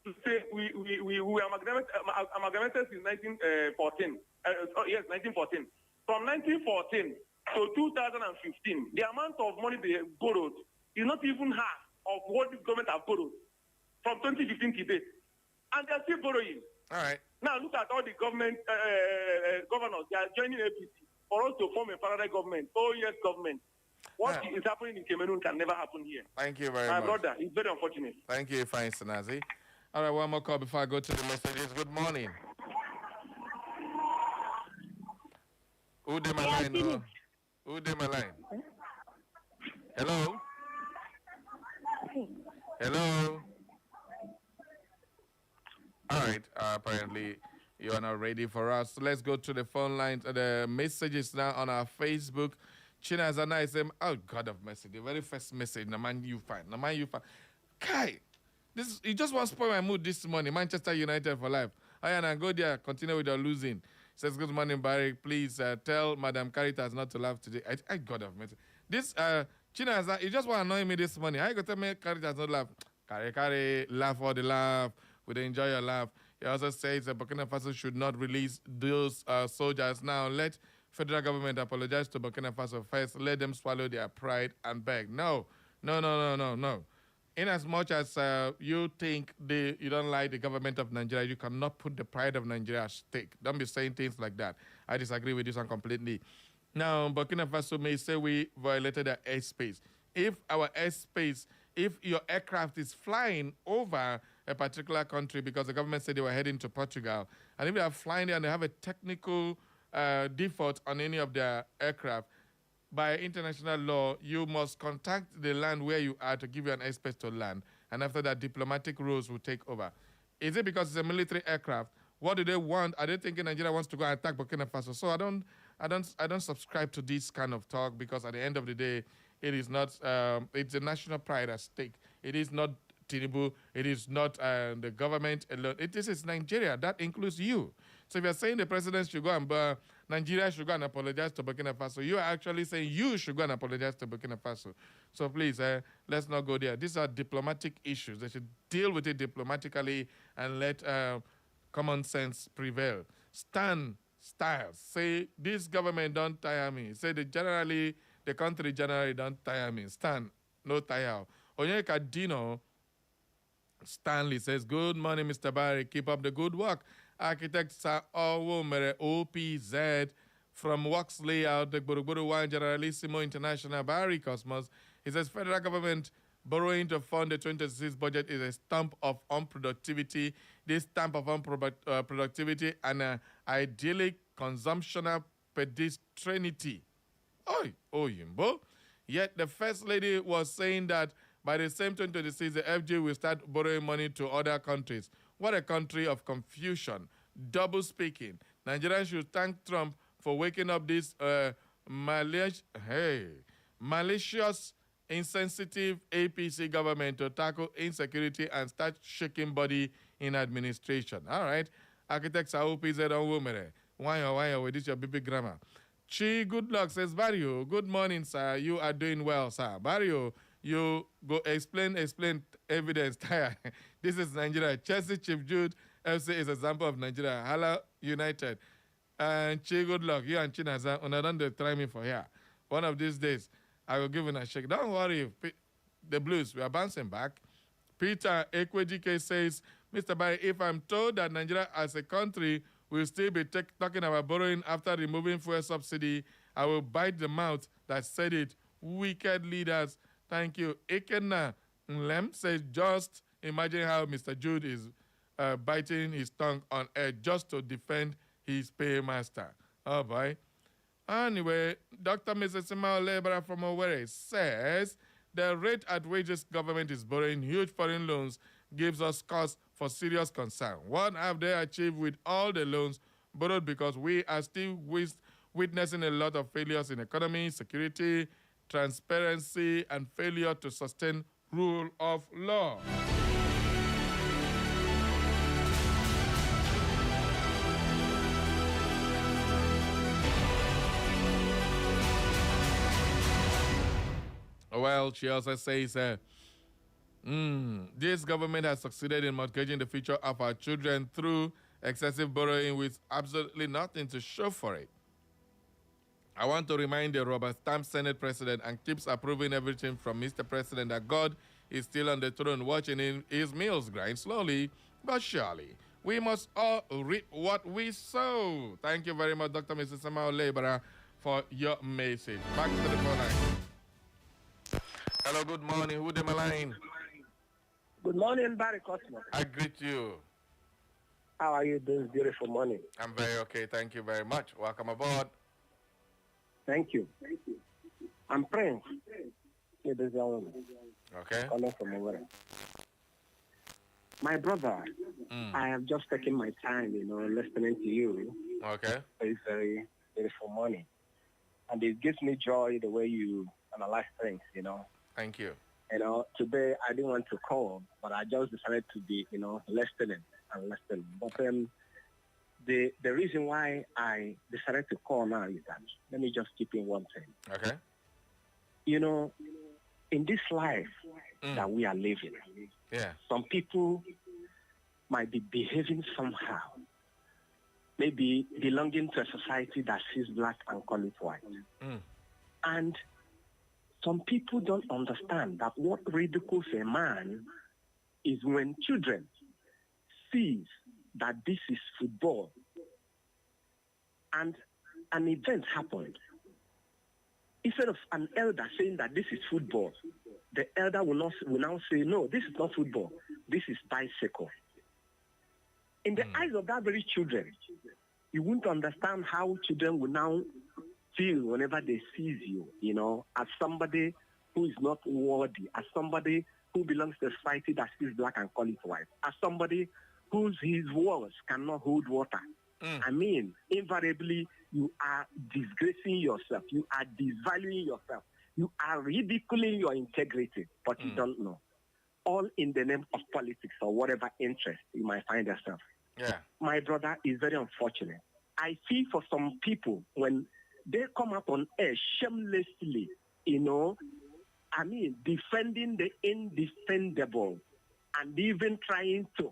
to say we were amalgamated since 1914. Yes, 1914. From 1914 to 2015, the amount of money they borrowed is not even half of what this government has borrowed from 2015 to date. And they're still borrowing. All right. Now look at all the government governors. They are joining APC for us to form a parallel government. Oh yes, government. What is happening in Cameroon can never happen here. Thank you very much. My brother, it's very unfortunate. Thank you, fine, Sanazi. All right, one more call before I go to the messages. Good morning. Who did my line? Who did my line? Hello? Hello? All right, apparently you are not ready for us. So let's go to the phone lines. The messages now on our Facebook. Chinazana is saying, oh, God of mercy, the very first message, the man you find. Kai, you just want to spoil my mood this morning. Manchester United for life. Ayana, go there, continue with your losing. Says, good morning, Barry. Please tell Madam Caritas not to laugh today. I God of mercy. This, Chinazana, you just want to annoy me this morning. How you going to tell me Caritas not laugh? Kare, laugh for the laugh. Would enjoy your laugh. He also says that Burkina Faso should not release those soldiers now. Let federal government apologize to Burkina Faso first. Let them swallow their pride and beg. No. In as much as you think you don't like the government of Nigeria, you cannot put the pride of Nigeria at stake. Don't be saying things like that. I disagree with this one completely. Now, Burkina Faso may say we violated their airspace. If our airspace, if your aircraft is flying over a particular country because the government said they were heading to Portugal, and if they are flying there and they have a technical default on any of their aircraft, by international law, you must contact the land where you are to give you an airspace to land. And after that, diplomatic rules will take over. Is it because it's a military aircraft? What do they want? Are they thinking Nigeria wants to go and attack Burkina Faso? So I don't subscribe to this kind of talk, because at the end of the day, it is not. It's a national pride at stake. It is not Tinubu. It is not the government alone. This is Nigeria. That includes you. So if you're saying the president should go and Nigeria should go and apologize to Burkina Faso, you are actually saying you should go and apologize to Burkina Faso. So please, let's not go there. These are diplomatic issues. They should deal with it diplomatically and let common sense prevail. Stan Styles say, this government don't tire me. Say the country generally don't tire me. Stan, no tire. Onyeka Dino Stanley says, good morning, Mr. Barry. Keep up the good work. Architect Sir Owomere OPZ from Works Layout, the Buruburu One Generalissimo International Barry Cosmos. He says, federal government borrowing to fund the 2026 budget is a stamp of unproductivity. This stamp of unproductivity and idyllic consumptional pedestrinity. Oh, Yimbo. Yet the First Lady was saying that by the same 2026, the FG will start borrowing money to other countries. What a country of confusion. Double speaking. Nigerians should thank Trump for waking up this malicious, insensitive APC government to tackle insecurity and start shaking body in administration. All right. Architects are OPZ on women. Why with this your BB grammar? Chi Good Luck says, Barrio, good morning, sir. You are doing well, sir. Barrio, you go explain evidence. This is Nigeria. Chelsea Chief Jude FC is an example of Nigeria. Hala United. And Chi Good Luck. You and Chinaza, don't try me for here. One of these days, I will give it a shake. Don't worry. The Blues, we are bouncing back. Peter Ekwejike says, Mr. Barry, if I'm told that Nigeria as a country will still be talking about borrowing after removing fuel subsidy, I will bite the mouth that said it. Wicked leaders. Thank you. Ikenna Nlem says, just imagine how Mr. Jude is biting his tongue on air just to defend his paymaster. Oh, boy. Anyway, Dr. Mrs. Simao Lebra from Owerri says, The rate at which this government is borrowing huge foreign loans gives us cause for serious concern. What have they achieved with all the loans borrowed? Because we are still witnessing a lot of failures in economy, security, transparency, and failure to sustain rule of law. Well, she also says, this government has succeeded in mortgaging the future of our children through excessive borrowing with absolutely nothing to show for it. I want to remind the Robert Stamp Senate President and keeps approving everything from Mr. President that God is still on the throne watching his meals grind slowly but surely. We must all reap what we sow. Thank you very much, Dr. Mrs. Samuel Labora, for your message. Back to the phone line. Hello, good morning. Who's on the line? Good morning, Barry Cosmo. I greet you. How are you this beautiful morning? I'm very okay. Thank you very much. Welcome aboard. Thank you. I'm Prince. Okay. Calling from over. My brother, I have just taken my time, listening to you. Okay. It's very beautiful morning. And it gives me joy the way you analyze things, Thank you. Today I didn't want to call, but I just decided to be, listening. But the reason why I decided to call now is that, let me just keep in one thing. Okay. In this life that we are living, some people might be behaving somehow, maybe belonging to a society that sees black and call it white. And some people don't understand that what ridicules a man is when children sees that this is football and an event happened. Instead of an elder saying that this is football, the elder will now say, no, this is not football, this is bicycle. In the eyes of that very children, you won't understand how children will now feel whenever they see you, as somebody who is not worthy, as somebody who belongs to a society that sees black and call it white, as somebody his words cannot hold water. I mean, invariably, you are disgracing yourself. You are devaluing yourself. You are ridiculing your integrity, but you don't know. All in the name of politics or whatever interest you might find yourself. Yeah. My brother is very unfortunate. I feel for some people when they come up on air shamelessly, defending the indefendable and even trying to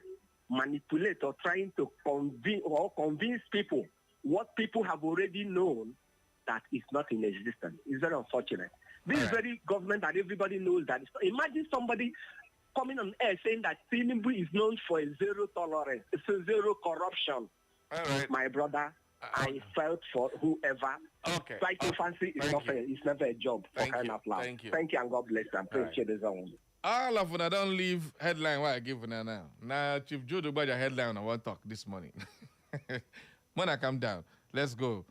manipulate or trying to convince people what people have already known that is not in existence. It's very unfortunate. This very government that everybody knows that. Imagine somebody coming on air saying that Tinubu is known for a zero tolerance, it's a zero corruption. All right. My brother, I felt for whoever. Okay. Psychophancy is never a job for crying out loud. Thank you. Thank you and God bless you. Appreciate the zone. All of them don't leave headline what I give now. Now Chief Jude Ubaja headline I want to talk this morning. When I come down, let's go.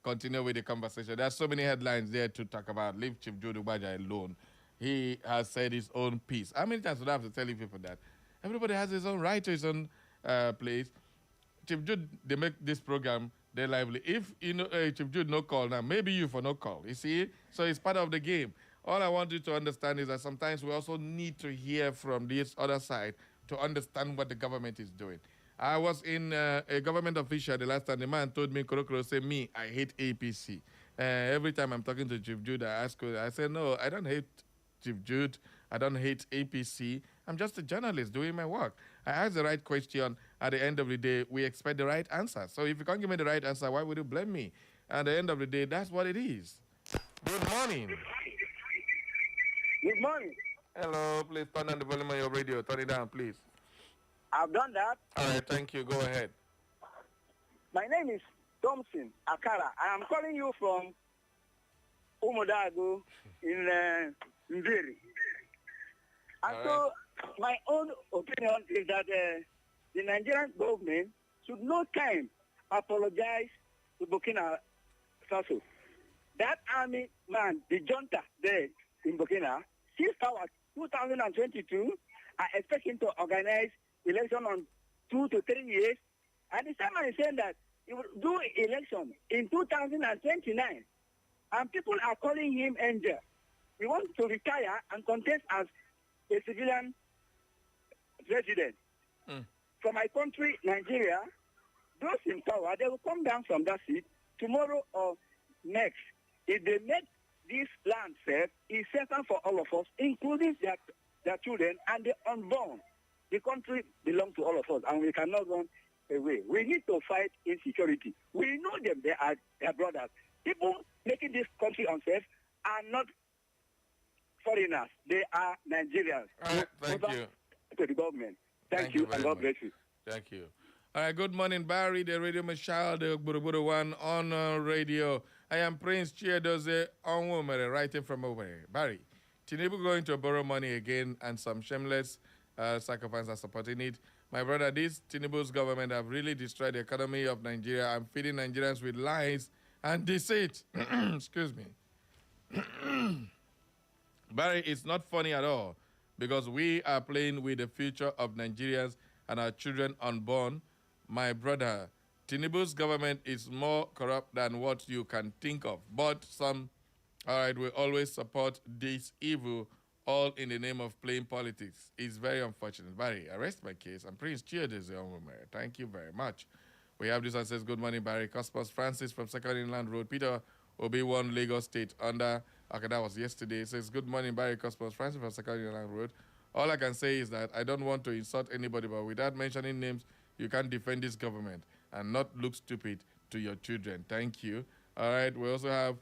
Continue with the conversation. There's so many headlines there to talk about. Leave Chief Jude Ubaja alone. He has said his own piece. How many times would I have to tell you people that? Everybody has his own right to his own place. Chief Jude, they make this program, they're lively. If Chief Jude no call now, maybe you for no call. You see? So it's part of the game. All I want you to understand is that sometimes we also need to hear from this other side to understand what the government is doing. I was in a government official the last time. The man told me, Korokoro, say, me, I hate APC. Every time I'm talking to Chief Jude, I ask her, I say, no, I don't hate Chief Jude. I don't hate APC. I'm just a journalist doing my work. I ask the right question. At the end of the day, we expect the right answer. So if you can't give me the right answer, why would you blame me? At the end of the day, that's what it is. Good morning. Good morning. Hello, please turn on the volume of your radio. Turn it down, please. I've done that. All right, thank you. Go ahead. My name is Thompson Akara. I am calling you from Umodago in Ndiri. And so my own opinion is that the Nigerian government should no time apologize to Burkina Faso. That army man, the junta there in Burkina, seize power 2022, I expect him to organize election on 2 to 3 years. At the same time, he's saying that he will do election in 2029. And people are calling him angel. He wants to retire and contest as a civilian president. From my country, Nigeria, those in power, they will come down from that seat tomorrow or next. If they make this land safe, it's safer for all of us, including their children and the unborn. The country belongs to all of us, and we cannot run away. We need to fight insecurity. We know them. They are their brothers. People making this country unsafe are not foreigners. They are Nigerians. All right, thank you. To the government. Thank you, and God bless you. Thank you. All right, good morning, Barry, the Radio Machal, the Buruburu one on radio. I am Prince Chiedoze Onwomere, writing from Owerri. Barry, Tinubu going to borrow money again and some shameless sacrifice are supporting it. My brother, this Tinubu's government have really destroyed the economy of Nigeria and feeding Nigerians with lies and deceit. Excuse me. Barry, it's not funny at all because we are playing with the future of Nigerians and our children unborn. My brother, Tinubu's government is more corrupt than what you can think of. But some, all right, will always support this evil, all in the name of playing politics. It's very unfortunate. Barry, I rest my case. I'm Prince Chiedoze Onwomere. Thank you very much. We have this one says, good morning, Barry. Cosmos Francis from Second Inland Road. Peter Obi-Wan, Lagos State, under, okay, that was yesterday. It says, good morning, Barry. Cosmos Francis from Second Inland Road. All I can say is that I don't want to insult anybody, but without mentioning names, you can't defend this government and not look stupid to your children. Thank you. All right, we also have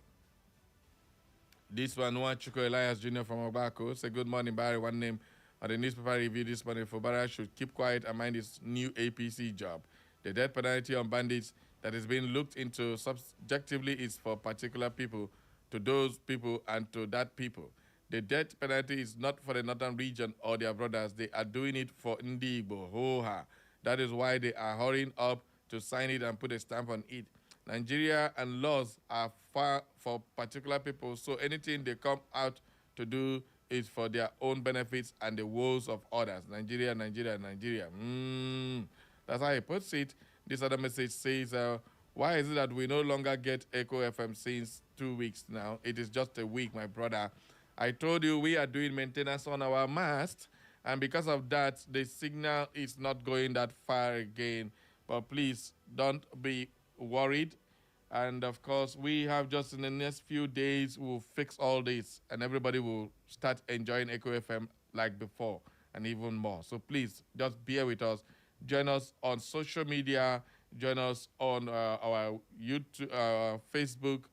this one, Chuko Elias Jr. from Obako. Say, good morning, Barry. One name on the newspaper review this morning for Barry should keep quiet and mind his new APC job. The death penalty on bandits that is being looked into subjectively is for particular people, to those people and to that people. The death penalty is not for the northern region or their brothers. They are doing it for Ndibo. Ho-ha. That is why they are hurrying up to sign it and put a stamp on it. Nigeria and laws are far for particular people, so anything they come out to do is for their own benefits and the woes of others. Nigeria, Nigeria, Nigeria. That's how he puts it. This other message says, why is it that we no longer get Echo FM since 2 weeks now? It is just a week, my brother. I told you we are doing maintenance on our mast, and because of that, the signal is not going that far again. But please, don't be worried. And, of course, we have just in the next few days, we'll fix all this, and everybody will start enjoying Echo FM like before and even more. So please, just bear with us. Join us on social media. Join us on our YouTube, Facebook,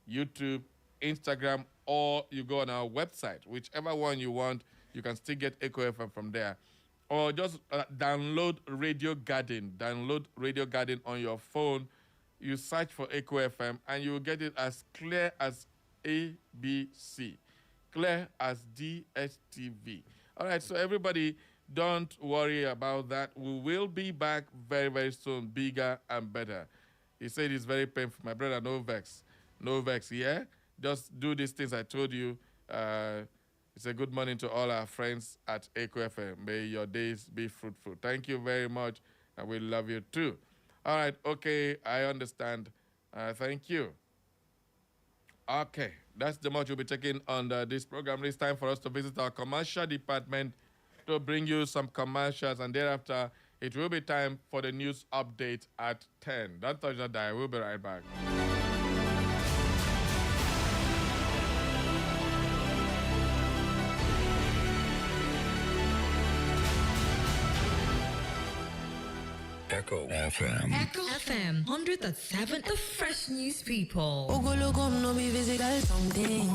YouTube, Instagram, or you go on our website. Whichever one you want, you can still get Echo FM from there. Or just download Radio Garden. Download Radio Garden on your phone. You search for Echo FM, and you will get it as clear as ABC. Clear as DSTV. All right, so everybody, don't worry about that. We will be back very, very soon, bigger and better. He said it's very painful. My brother, no vex. No vex, yeah? Just do these things I told you. It's a good morning to all our friends at Echo FM. May your days be fruitful. Thank you very much, and we love you too. All right, okay, I understand. Thank you. Okay, that's the much we'll be taking on this program. It's time for us to visit our commercial department to bring you some commercials, and thereafter, it will be time for the news update at 10. Don't touch that dial. We'll be right back. Echo FM. Echo FM 100.7, the fresh news people.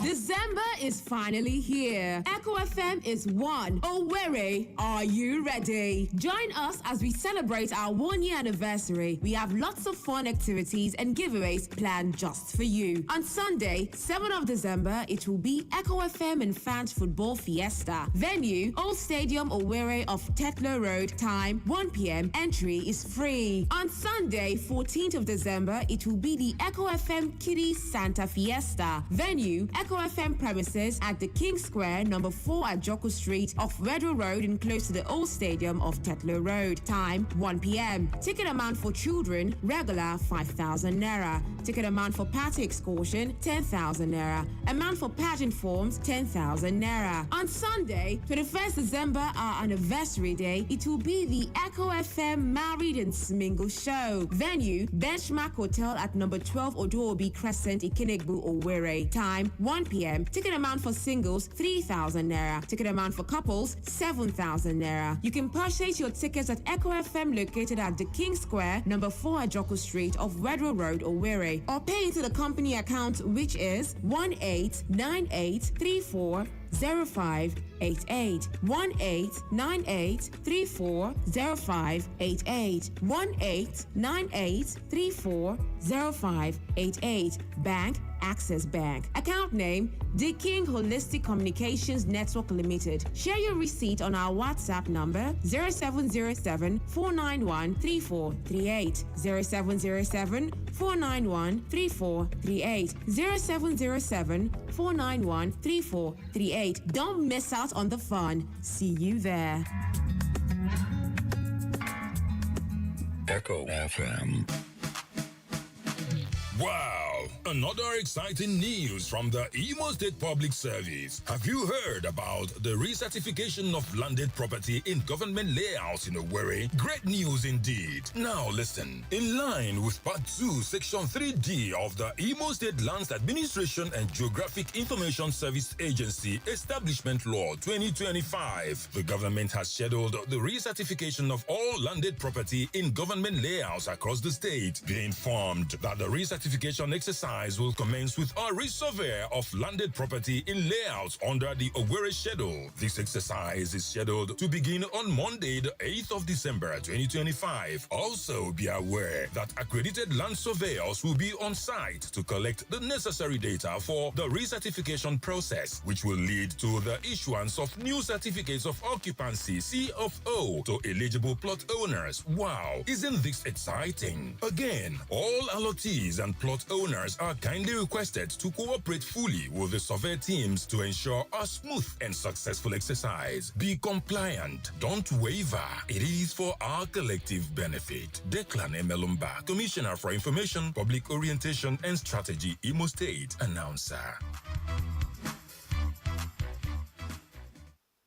December is finally here. Echo FM is one. Owerri, are you ready? Join us as we celebrate our 1-year anniversary. We have lots of fun activities and giveaways planned just for you. On Sunday, 7th of December, it will be Echo FM and Fans Football Fiesta. Venue, Old Stadium Owerri of Tetler Road. Time, 1 p.m. Entry is free free. On Sunday, 14th of December, it will be the Echo FM Kiddie Santa Fiesta. Venue, Echo FM premises at the King Square, number 4 at Joko Street off Redrow Road and close to the old stadium of Tetlow Road. Time, 1 p.m. Ticket amount for children, regular 5,000 naira. Ticket amount for party excursion, 10,000 naira. Amount for pageant forms, 10,000 naira. On Sunday, 21st December, our anniversary day, it will be the Echo FM Married and Smingle Show. Venue, Benchmark Hotel at number 12 Oduobi Crescent, Ikenegbu, Owerri. Time, 1 p.m. Ticket amount for singles, 3,000 naira. Ticket amount for couples, 7,000 naira. You can purchase your tickets at Echo FM located at the King Square, number 4 at Joko Street off Redrow Road, Owerri, or pay into the company account, which is 1898340588. 1898340588. 1898340588. Bank Access Bank. Account name, The King Holistic Communications Network Limited. Share your receipt on our WhatsApp number 0707-491-3438. 0707-491-3438. 0707-491-3438. Don't miss out on the fun. See you there. Echo FM. Wow! Another exciting news from the Imo State Public Service. Have you heard about the recertification of landed property in government layouts in Owerri? Great news indeed. Now listen. In line with Part 2, Section 3D of the Imo State Lands Administration and Geographic Information Service Agency Establishment Law 2025, the government has scheduled the recertification of all landed property in government layouts across the state. Be informed that the recertification exercise will commence with a resurvey of landed property in layouts under the Owerri schedule. This exercise is scheduled to begin on Monday, the 8th of December 2025. Also be aware that accredited land surveyors will be on site to collect the necessary data for the recertification process, which will lead to the issuance of new certificates of occupancy (CFO) to eligible plot owners. Wow, isn't this exciting? Again, all allottees and plot owners are kindly requested to cooperate fully with the survey teams to ensure a smooth and successful exercise. Be compliant. Don't waver. It is for our collective benefit. Declan Emelumba, Commissioner for Information, Public Orientation and Strategy, Imo State, announcer.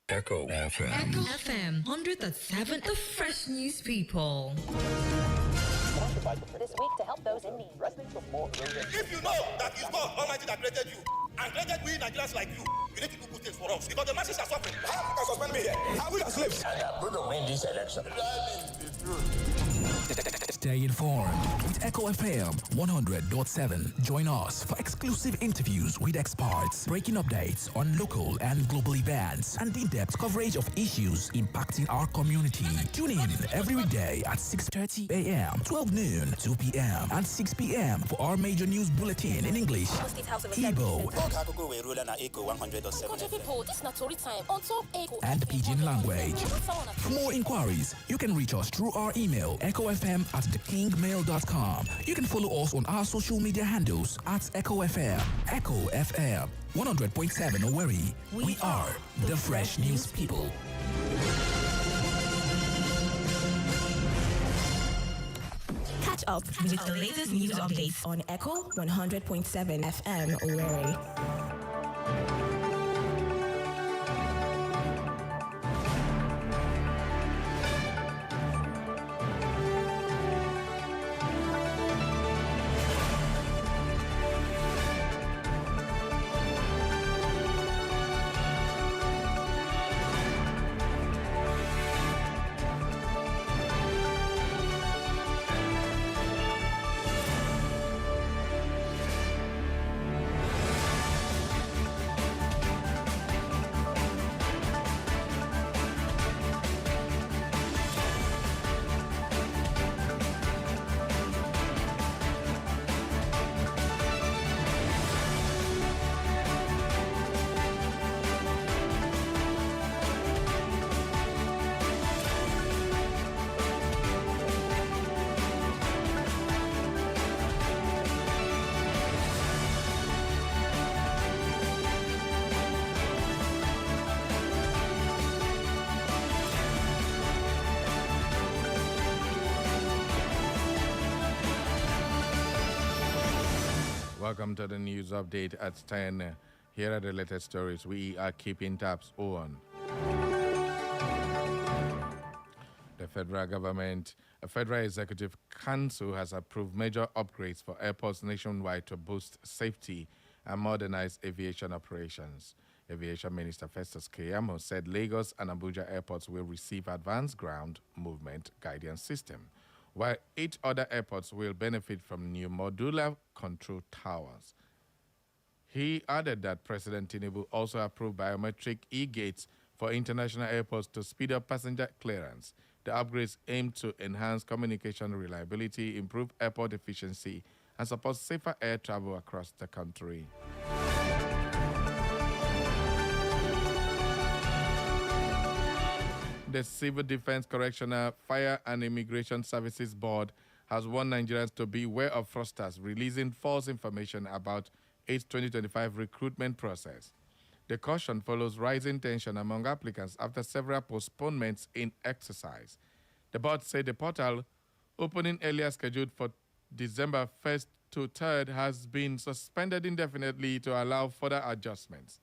Echo FM. Echo FM, 100.7, the fresh news people. This week to help those in need. If you know that it's God Almighty that created you and created we Nigerians like you need to do good things for us because the masses are suffering. How can suspend me here? How will I slaves? And I'm going to win this election. Stay informed with Echo FM 100.7. Join us for exclusive interviews with experts, breaking updates on local and global events, and in-depth coverage of issues impacting our community. Tune in every weekday at 6:30 a.m., 12 noon, 2 p.m., and 6 p.m. for our major news bulletin in English, Igbo, and Pidgin language. For more inquiries, you can reach us through our email, echofm@thekingmail.com. You can follow us on our social media handles at Echo FM. Echo FM 100.7 Owerri. We are the Fresh News People. Catch up with the latest news updates on Echo 100.7 FM Owerri. Welcome to the news update at 10. Here are the latest stories we are keeping tabs on. The federal government, a Federal Executive Council has approved major upgrades for airports nationwide to boost safety and modernize aviation operations. Aviation Minister Festus Keyamo said Lagos and Abuja airports will receive advanced ground movement guidance system, while 8 other airports will benefit from new modular control towers. He added that President Tinubu also approved biometric e-gates for international airports to speed up passenger clearance. The upgrades aim to enhance communication reliability, improve airport efficiency, and support safer air travel across the country. The Civil Defense Correctional, Fire and Immigration Services Board has warned Nigerians to beware of fraudsters releasing false information about its 2025 recruitment process. The caution follows rising tension among applicants after several postponements in exercise. The board said the portal, opening earlier scheduled for December 1st to 3rd, has been suspended indefinitely to allow further adjustments.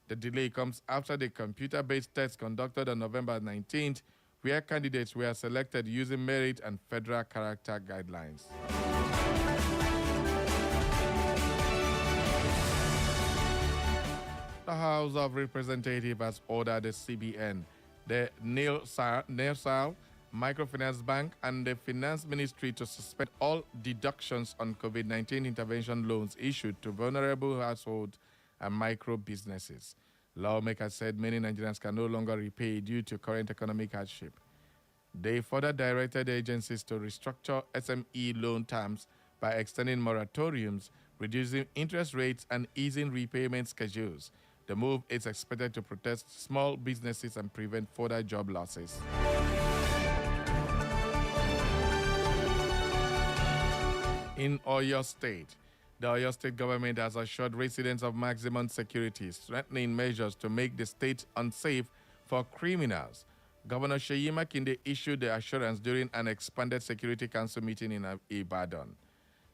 The delay comes after the computer-based test conducted on November 19th, where candidates were selected using merit and federal character guidelines. The House of Representatives has ordered the CBN, the NERSAL, Microfinance Bank, and the Finance Ministry to suspend all deductions on COVID-19 intervention loans issued to vulnerable households and micro businesses. Lawmakers said many Nigerians can no longer repay due to current economic hardship. They further directed the agencies to restructure SME loan terms by extending moratoriums, reducing interest rates, and easing repayment schedules. The move is expected to protect small businesses and prevent further job losses. In Oyo State, the Oyo State government has assured residents of maximum security, strengthening measures to make the state unsafe for criminals. Governor Seyi Makinde issued the assurance during an expanded Security Council meeting in Ibadan.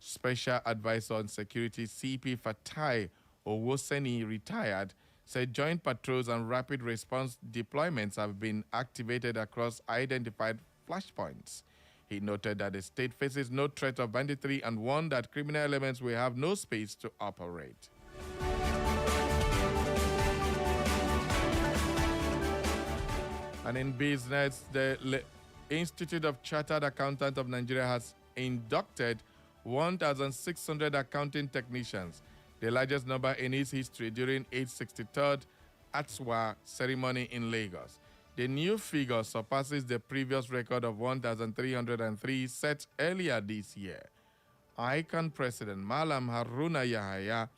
Special Advisor on Security CP Fatai Owoseni, retired, said joint patrols and rapid response deployments have been activated across identified flashpoints. He noted that the state faces no threat of banditry and warned that criminal elements will have no space to operate. And in business, the Institute of Chartered Accountants of Nigeria has inducted 1,600 accounting technicians, the largest number in its history, during its 63rd Atswa ceremony in Lagos. The new figure surpasses the previous record of 1,303 set earlier this year. ICANN President Malam Haruna Yahaya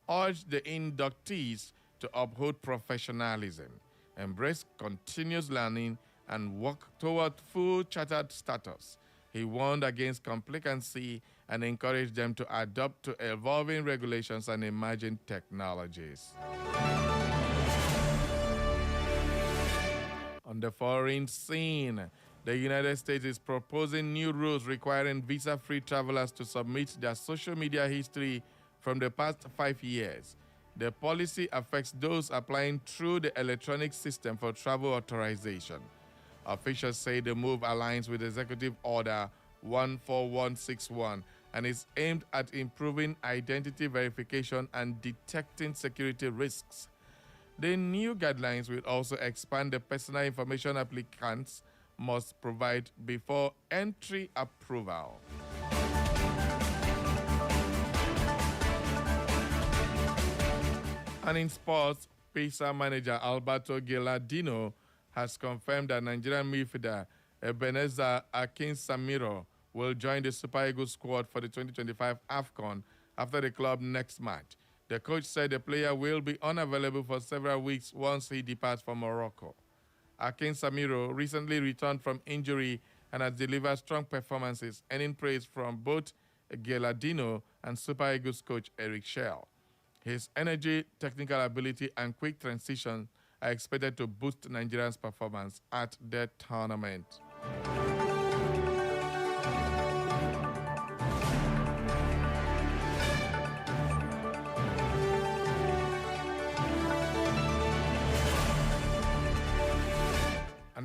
urged the inductees to uphold professionalism, embrace continuous learning, and work toward full chartered status. He warned against complacency and encouraged them to adapt to evolving regulations and emerging technologies. On the foreign scene, the United States is proposing new rules requiring visa-free travelers to submit their social media history from the past 5 years. The policy affects those applying through the electronic system for travel authorization. Officials say the move aligns with Executive Order 14161 and is aimed at improving identity verification and detecting security risks. The new guidelines will also expand the personal information applicants must provide before entry approval. And in sports, Pisa manager Alberto Gilardino has confirmed that Nigerian midfielder Ebenezer Akinsamiro will join the Super Eagles squad for the 2025 AFCON after the club next match. The coach said the player will be unavailable for several weeks once he departs for Morocco. Akinsamiro recently returned from injury and has delivered strong performances, earning praise from both Gilardino and Super Eagles coach Eric Schell. His energy, technical ability, and quick transition are expected to boost Nigeria's performance at the tournament.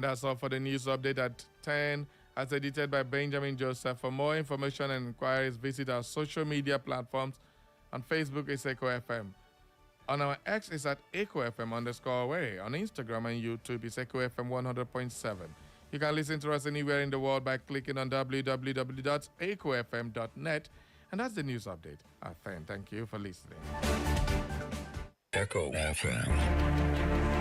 that's all for the news update at 10, as edited by Benjamin Joseph. For more information and inquiries, visit our social media platforms. On Facebook, it's Echo FM. On our X, it's at Echo FM_way. On Instagram and YouTube, it's Echo FM 100.7. You can listen to us anywhere in the world by clicking on www.echofm.net. And that's the news update at 10. Thank you for listening. Echo FM.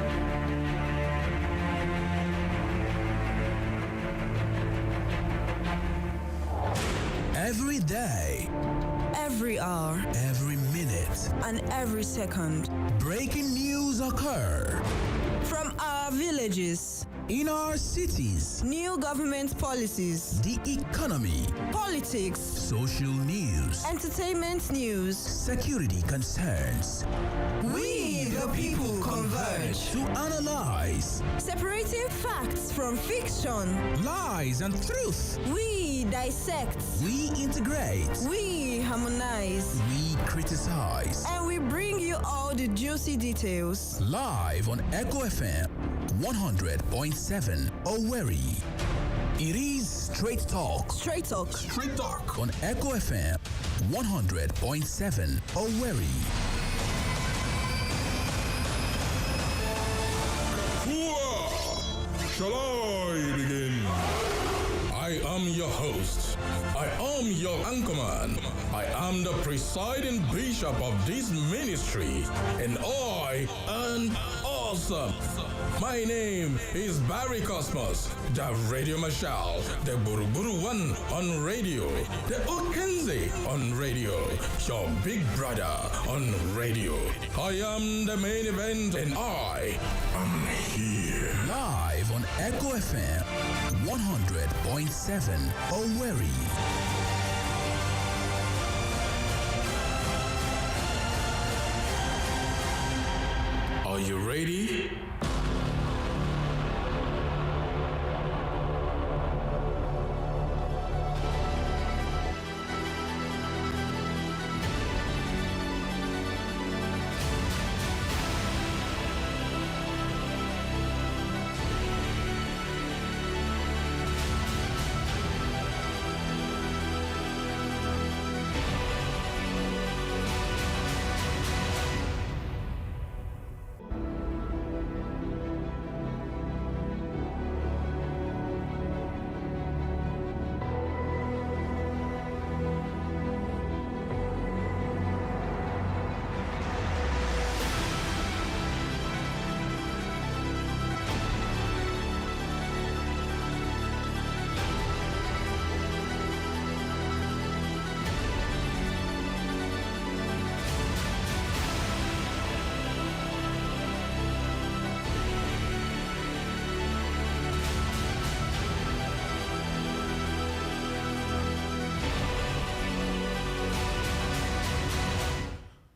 Every day, Every hour, every minute, and every second. breaking news occur From our villages, in our cities, new government policies, the economy, politics, social news, entertainment news. security concerns. We, the people, converge. To analyze Separating facts from fiction. lies and truth. We dissect. We integrate. We harmonize. We criticize. And we bring you all the juicy details. Live on Echo FM 100.7 Owerri. It is Straight Talk. Straight talk. Straight Talk on Echo FM 100.7 Owerri. Shall I begin? I am your host. I am your anchorman. I am the presiding bishop of this ministry, and I am awesome. My name is Barry Cosmos, the Radio Marshal, the Buruburu One on radio, the Okenze on radio, your big brother on radio. I am the main event, and I am here. Live on Echo FM 100.7 Owerri. Are you ready?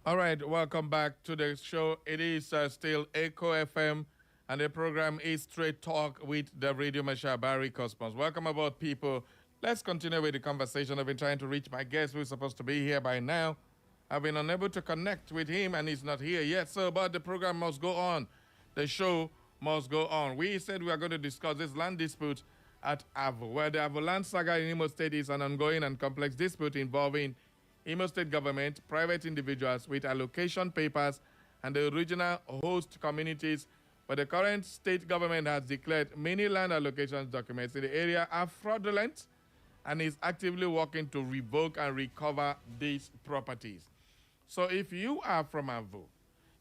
All right, welcome back to the show. It is still Echo FM, and the program is Straight Talk with the Radio Marshal Barry Cosmos. Welcome aboard, people. Let's continue with the conversation. I've been trying to reach my guest who's supposed to be here by now. I've been unable to connect with him, and he's not here yet. So, but the program must go on. The show must go on. We said we are going to discuss this land dispute at Avo, where the Avo land saga in Imo State is an ongoing and complex dispute involving Imo State government, private individuals with allocation papers, and the original host communities, but the current state government has declared many land allocations documents in the area are fraudulent and is actively working to revoke and recover these properties. So if you are from Avo,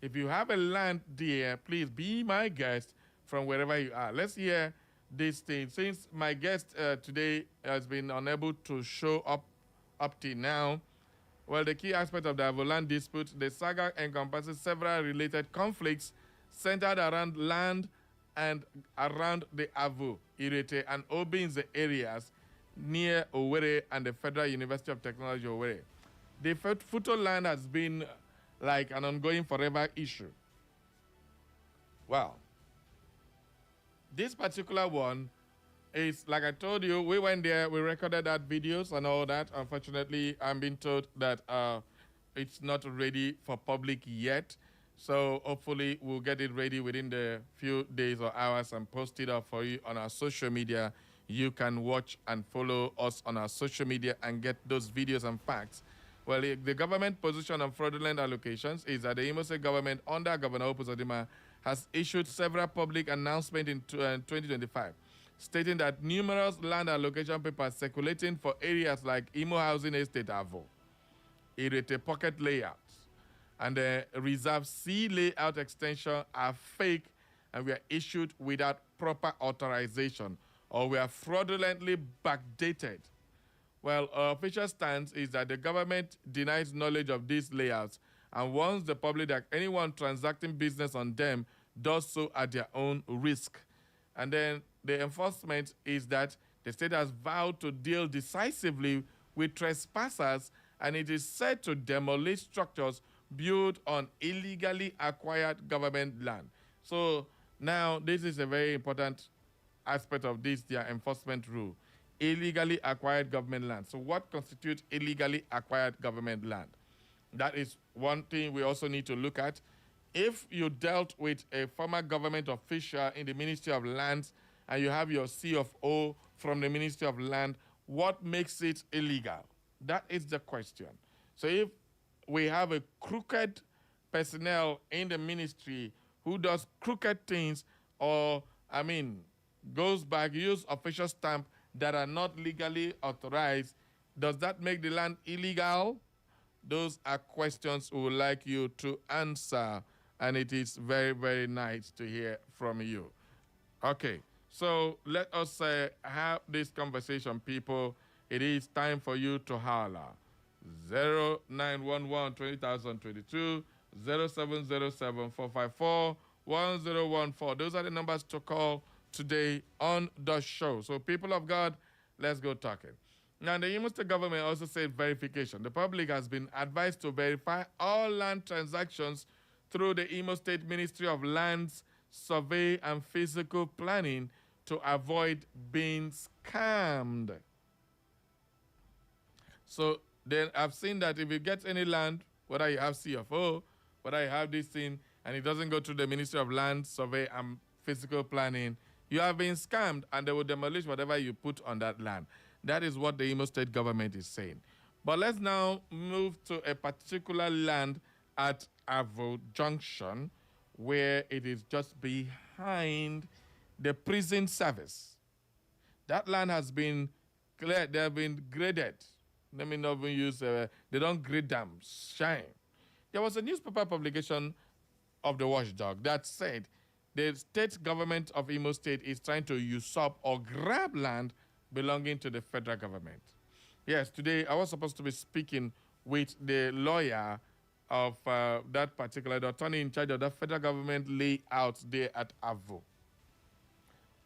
if you have a land there, please be my guest from wherever you are. Let's hear this thing. Since my guest today has been unable to show up till now, well, the key aspect of the Avo land dispute, the saga encompasses several related conflicts centered around land and around the Avo, Irete, and Obinze areas near Owerri and the Federal University of Technology, Owerri. The Futo land has been like an ongoing forever issue. Well, this particular one is, like I told you, we went there, we recorded that videos and all that. Unfortunately, I'm being told that it's not ready for public yet. So hopefully we'll get it ready within the few days or hours and post it up for you on our social media. You can watch and follow us on our social media and get those videos and facts. Well, the government position on fraudulent allocations is that the Imo State government under Governor Opuzodima has issued several public announcements in 2025, stating that numerous land allocation papers circulating for areas like Imo Housing Estate Avo, Irete Pocket Layouts, and the Reserve C layout extension are fake and were issued without proper authorization or were fraudulently backdated. Well, our official stance is that the government denies knowledge of these layouts and warns the public that anyone transacting business on them does so at their own risk. And then the enforcement is that the state has vowed to deal decisively with trespassers, and it is set to demolish structures built on illegally acquired government land. So now this is a very important aspect of this, their enforcement rule. Illegally acquired government land. So what constitutes illegally acquired government land? That is one thing we also need to look at. If you dealt with a former government official in the Ministry of Lands and you have your C of O from the Ministry of Land, what makes it illegal? That is the question. So if we have a crooked personnel in the ministry who does crooked things or, goes back, use official stamp that are not legally authorized, does that make the land illegal? Those are questions we would like you to answer, and it is very, very nice to hear from you. Okay, so let us have this conversation, people. It is time for you to holler. 0911 20022, 0707 454 1014. Those are the numbers to call today on the show. So, people of God, let's go talking. Now, the Imo State government also said verification. The public has been advised to verify all land transactions through the Imo State Ministry of Lands, Survey, and Physical Planning to avoid being scammed. So, then I've seen that if you get any land, whether you have CFO, whether you have this thing, and it doesn't go through the Ministry of Land, Survey, and Physical Planning, you have been scammed, and they will demolish whatever you put on that land. That is what the Imo State government is saying. But let's now move to a particular land at Avo Junction, where it is just behind the prison service. That land has been cleared. They have been graded. Let me not even use, they don't grade them, shine. There was a newspaper publication of the Watchdog that said the state government of Imo State is trying to usurp or grab land belonging to the federal government. Yes, today I was supposed to be speaking with the lawyer of that particular, the attorney in charge of the federal government layout there at Avo.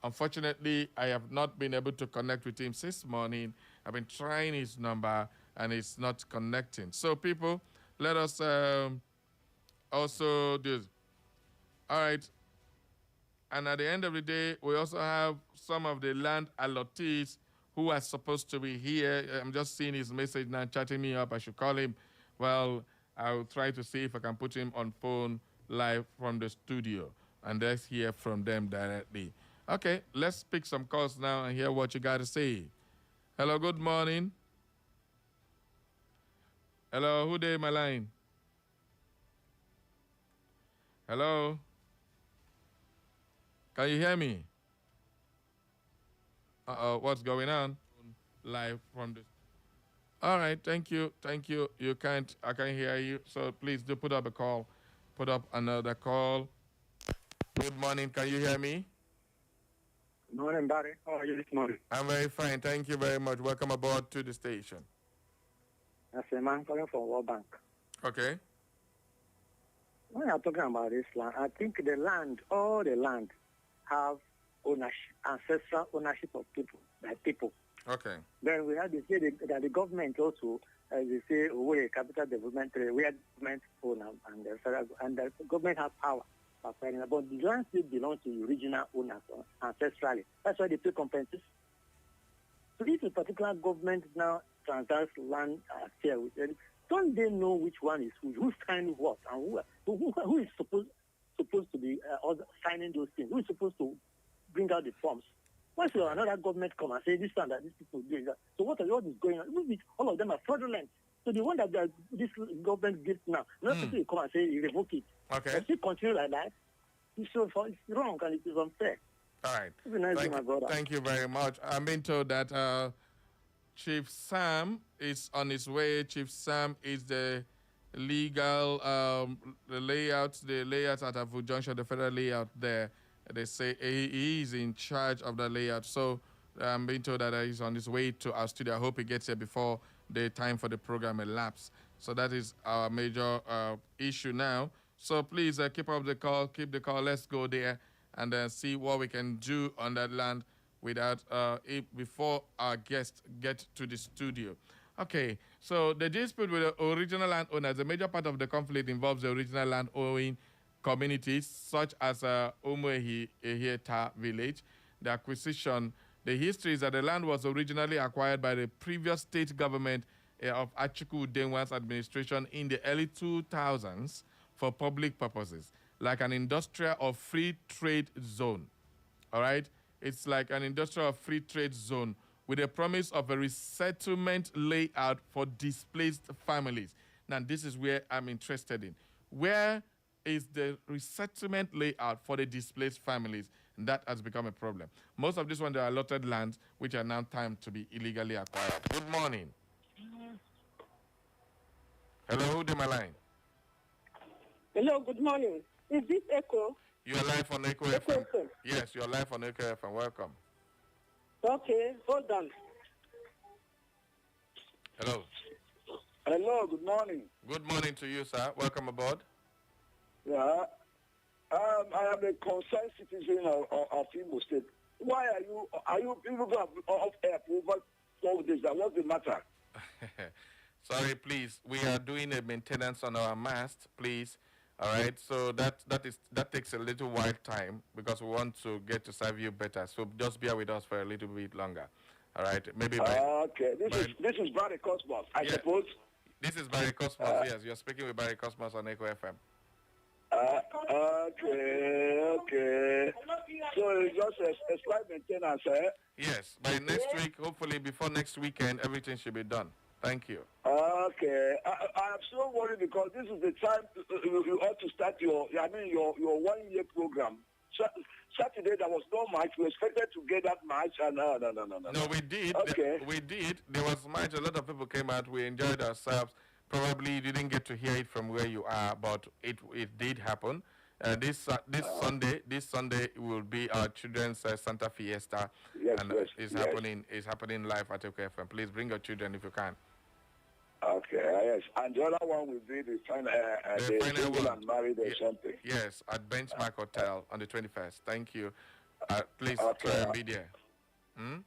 Unfortunately, I have not been able to connect with him since morning. I've been trying his number, and it's not connecting. So, people, let us also do this. All right. And at the end of the day, we also have some of the land allottees who are supposed to be here. I'm just seeing his message now, chatting me up. I should call him. Well, I'll try to see if I can put him on phone live from the studio, and let's hear from them directly. Okay, let's pick some calls now and hear what you got to say. Hello, good morning. Hello, who there, my line? Hello? Can you hear me? What's going on? Live from the... All right, thank you. I can't hear you, so please do put up a call. Put up another call. Good morning, can you hear me? Good morning, Barry. How are you this morning? I'm very fine. Thank you very much. Welcome aboard to the station. That's a man calling from World Bank. Okay. When you're talking about this land, I think the land, all the land, have ownership, ancestral ownership of people, by people. Okay. Then we have to say that the government also, as they say, we capital development, we are government owner, and the government has power. But the land still belongs to the original owners ancestrally. That's why they pay compensation. So if a particular government now transacts land share with don't they know which one is who's signing what, and who is supposed to be signing those things? Who is supposed to bring out the forms? Once another government come and say this and that, these people doing that. So what is going on? All of them are fraudulent. So the one that this government gives now, not people come and say revoke it. Okay. But if you continue like that, it's wrong and it is unfair. All right. Thank you very much. I'm being told that Chief Sam is on his way. Chief Sam is the legal the layout at Avu Junction, the federal layout there. They say he is in charge of the layout. So I'm being told that he's on his way to our studio. I hope he gets here before the time for the program elapses. So that is our major issue now. So please keep up the call. Keep the call. Let's go there and see what we can do on that land without before our guests get to the studio. Okay, so the dispute with the original landowners, a major part of the conflict involves the original land-owning communities, such as Umuehieta village. The acquisition, the history is that the land was originally acquired by the previous state government of Achiku Udenwa's administration in the early 2000s for public purposes, like an industrial or free trade zone. All right? It's like an industrial or free trade zone with a promise of a resettlement layout for displaced families. Now, this is where I'm interested in. Where is the resettlement layout for the displaced families? And that has become a problem. Most of these ones are allotted lands, which are now timed to be illegally acquired. Good morning. Hello, who's on my line? Hello, good morning. Is this Echo? You're live on Echo FM. Yes, you're live on Echo FM. Welcome. Okay, hold on. Hello. Hello, good morning. Good morning to you, sir. Welcome aboard. Yeah. I am a concerned citizen of Imo State. Why are you people off air for over 12 days? What's the matter? Sorry, please. We are doing a maintenance on our mast, please. All right. So that takes a little while time because we want to get to serve you better. So just bear with us for a little bit longer. All right. Maybe. Okay. This is Barry Cosmos, I suppose. This is Barry Cosmos. Yes, you're speaking with Barry Cosmos on Echo FM. Okay. So it's just a slight maintenance, eh? Yes. By next week, hopefully before next weekend, everything should be done. Thank you. Okay. I'm so worried because this is the time you ought to start your 1 year program. Saturday there was no match. We expected to get that match, and no. No, we did. Okay. We did. There was match. A lot of people came out. We enjoyed ourselves. Probably you didn't get to hear it from where you are, but it did happen. This Sunday will be our children's Santa Fiesta, it's happening live at OKFM. Please bring your children if you can. Okay, yes. And the other one will be the final one. And married or something. Yes, at Benchmark Hotel on the 21st. Thank you. Please try and be there.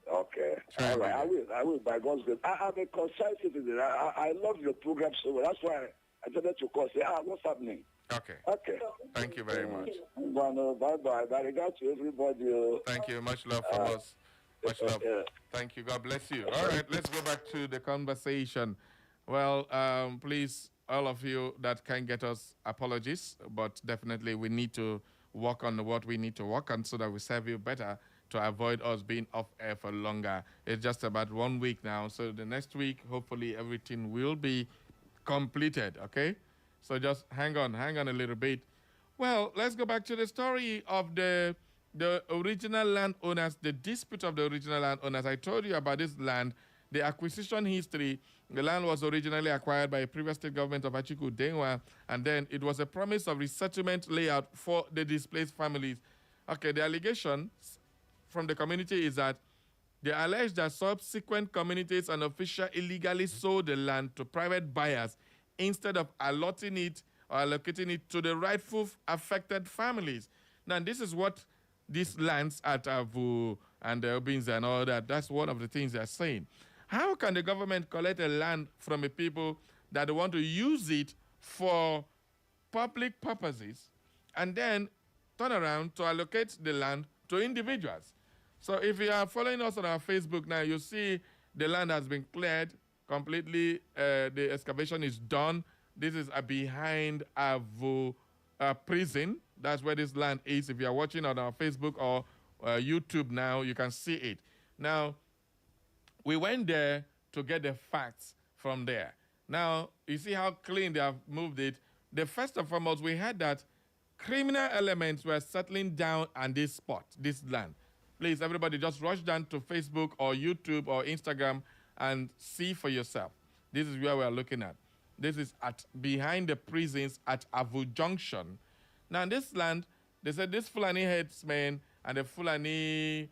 Okay. All right. I will. By God's grace. I'm a concerned citizen. I love your program so much. That's why I decided to call. Say, what's happening? Okay. Okay. Thank you very much. Bye-bye. By regard to everybody. Thank you. Much love from us. Much love. Thank you. God bless you. All right. Let's go back to the conversation. Well, please, all of you that can get us, apologies, but definitely we need to work on what we need to work on so that we serve you better to avoid us being off air for longer. It's just about 1 week now, so the next week, hopefully everything will be completed, okay? So just hang on a little bit. Well, let's go back to the story of the original landowners, the dispute of the original landowners. I told you about this land, the acquisition history. The land was originally acquired by a previous state government of Achiku Udenwa, and then it was a promise of resettlement layout for the displaced families. Okay, the allegation from the community is that they allege that subsequent communities and officials illegally sold the land to private buyers instead of allotting it or allocating it to the rightful affected families. Now, this is what these lands at Avu and the Obinza and all that, that's one of the things they're saying. How can the government collect a land from a people that want to use it for public purposes and then turn around to allocate the land to individuals? So if you are following us on our Facebook now, you see the land has been cleared completely, the excavation is done. This is behind Avu prison. That's where this land is. If you are watching on our Facebook or YouTube now, you can see it. Now, we went there to get the facts from there. Now, you see how clean they have moved it. The first and foremost, we had that criminal elements were settling down on this spot, this land. Please, everybody, just rush down to Facebook or YouTube or Instagram and see for yourself. This is where we are looking at. This is at behind the prisons at Avu Junction. Now, in this land, they said this Fulani headsmen and the Fulani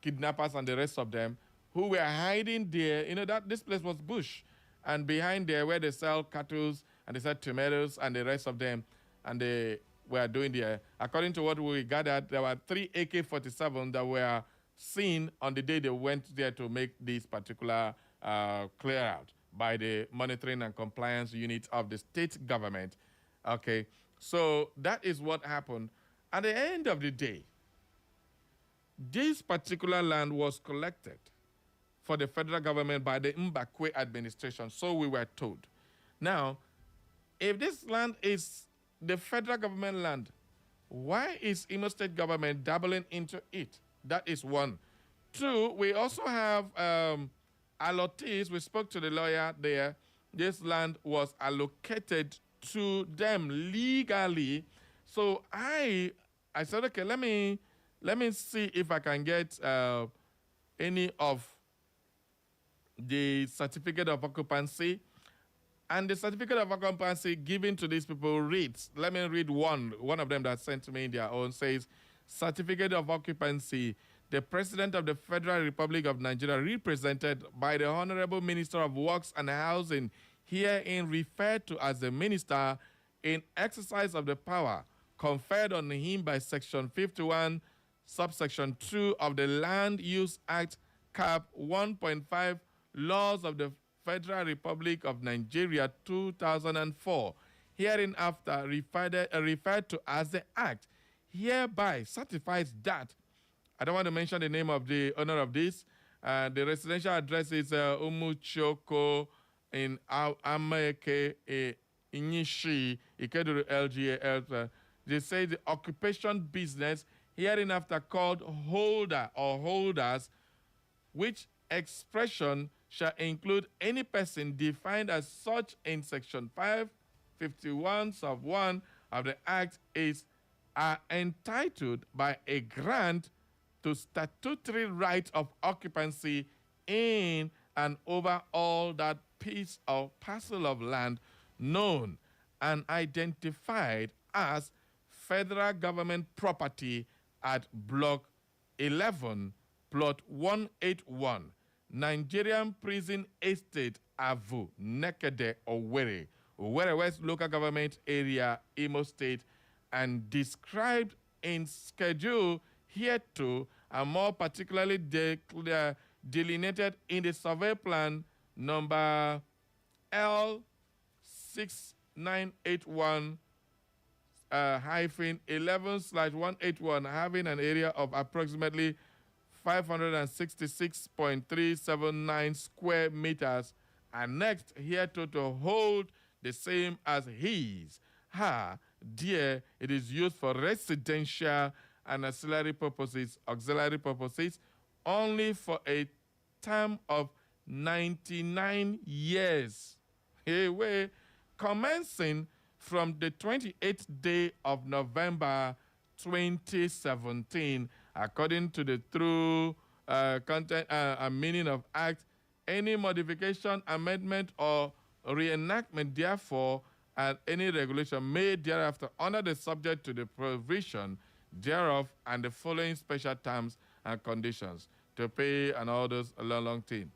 kidnappers and the rest of them who were hiding there, you know, that this place was bush. And behind there where they sell cattle and they sell tomatoes and the rest of them, and they were doing there. According to what we gathered, there were 3 AK-47 that were seen on the day they went there to make this particular clear out by the monitoring and compliance unit of the state government. Okay, so that is what happened. At the end of the day, this particular land was collected for the federal government by the Mbakwe administration, so we were told. Now, if this land is the federal government land, why is Imo State government dabbling into it? That is one. Two, we also have allottees. We spoke to the lawyer there. This land was allocated to them legally. So I said, okay, let me see if I can get any of the certificate of occupancy. And the certificate of occupancy given to these people reads, let me read one of them that sent to me in their own, says, certificate of occupancy, the President of the Federal Republic of Nigeria, represented by the Honorable Minister of Works and Housing, herein referred to as the Minister in exercise of the power conferred on him by Section 51, subsection 2 of the Land Use Act, Cap 1.5, Laws of the Federal Republic of Nigeria, 2004, hereinafter referred to as the Act, hereby certifies that, I don't want to mention the name of the owner of this, the residential address is Umuchoko in Ameke, Inishi, Ikeduru LGA. They say the occupation business, hereinafter called holder or holders, which expression shall include any person defined as such in Section 551 sub 1 of the Act are entitled by a grant to statutory right of occupancy in and over all that piece or parcel of land known and identified as federal government property at Block 11, Plot 181, Nigerian Prison Estate, Avu, Nekede, Owerri, West Local Government Area, Imo State, and described in Schedule hereto, and more particularly delineated in the survey plan number L6981 11/181, having an area of approximately 566.379 square meters, and next hereto to hold the same as his, her, dear, it is used for residential and auxiliary purposes, only for a term of 99 years. Commencing from the 28th day of November 2017, according to the true content and meaning of Act, any modification, amendment, or reenactment, therefore, and any regulation made thereafter under the subject to the provision thereof and the following special terms and conditions to pay and all those long thing.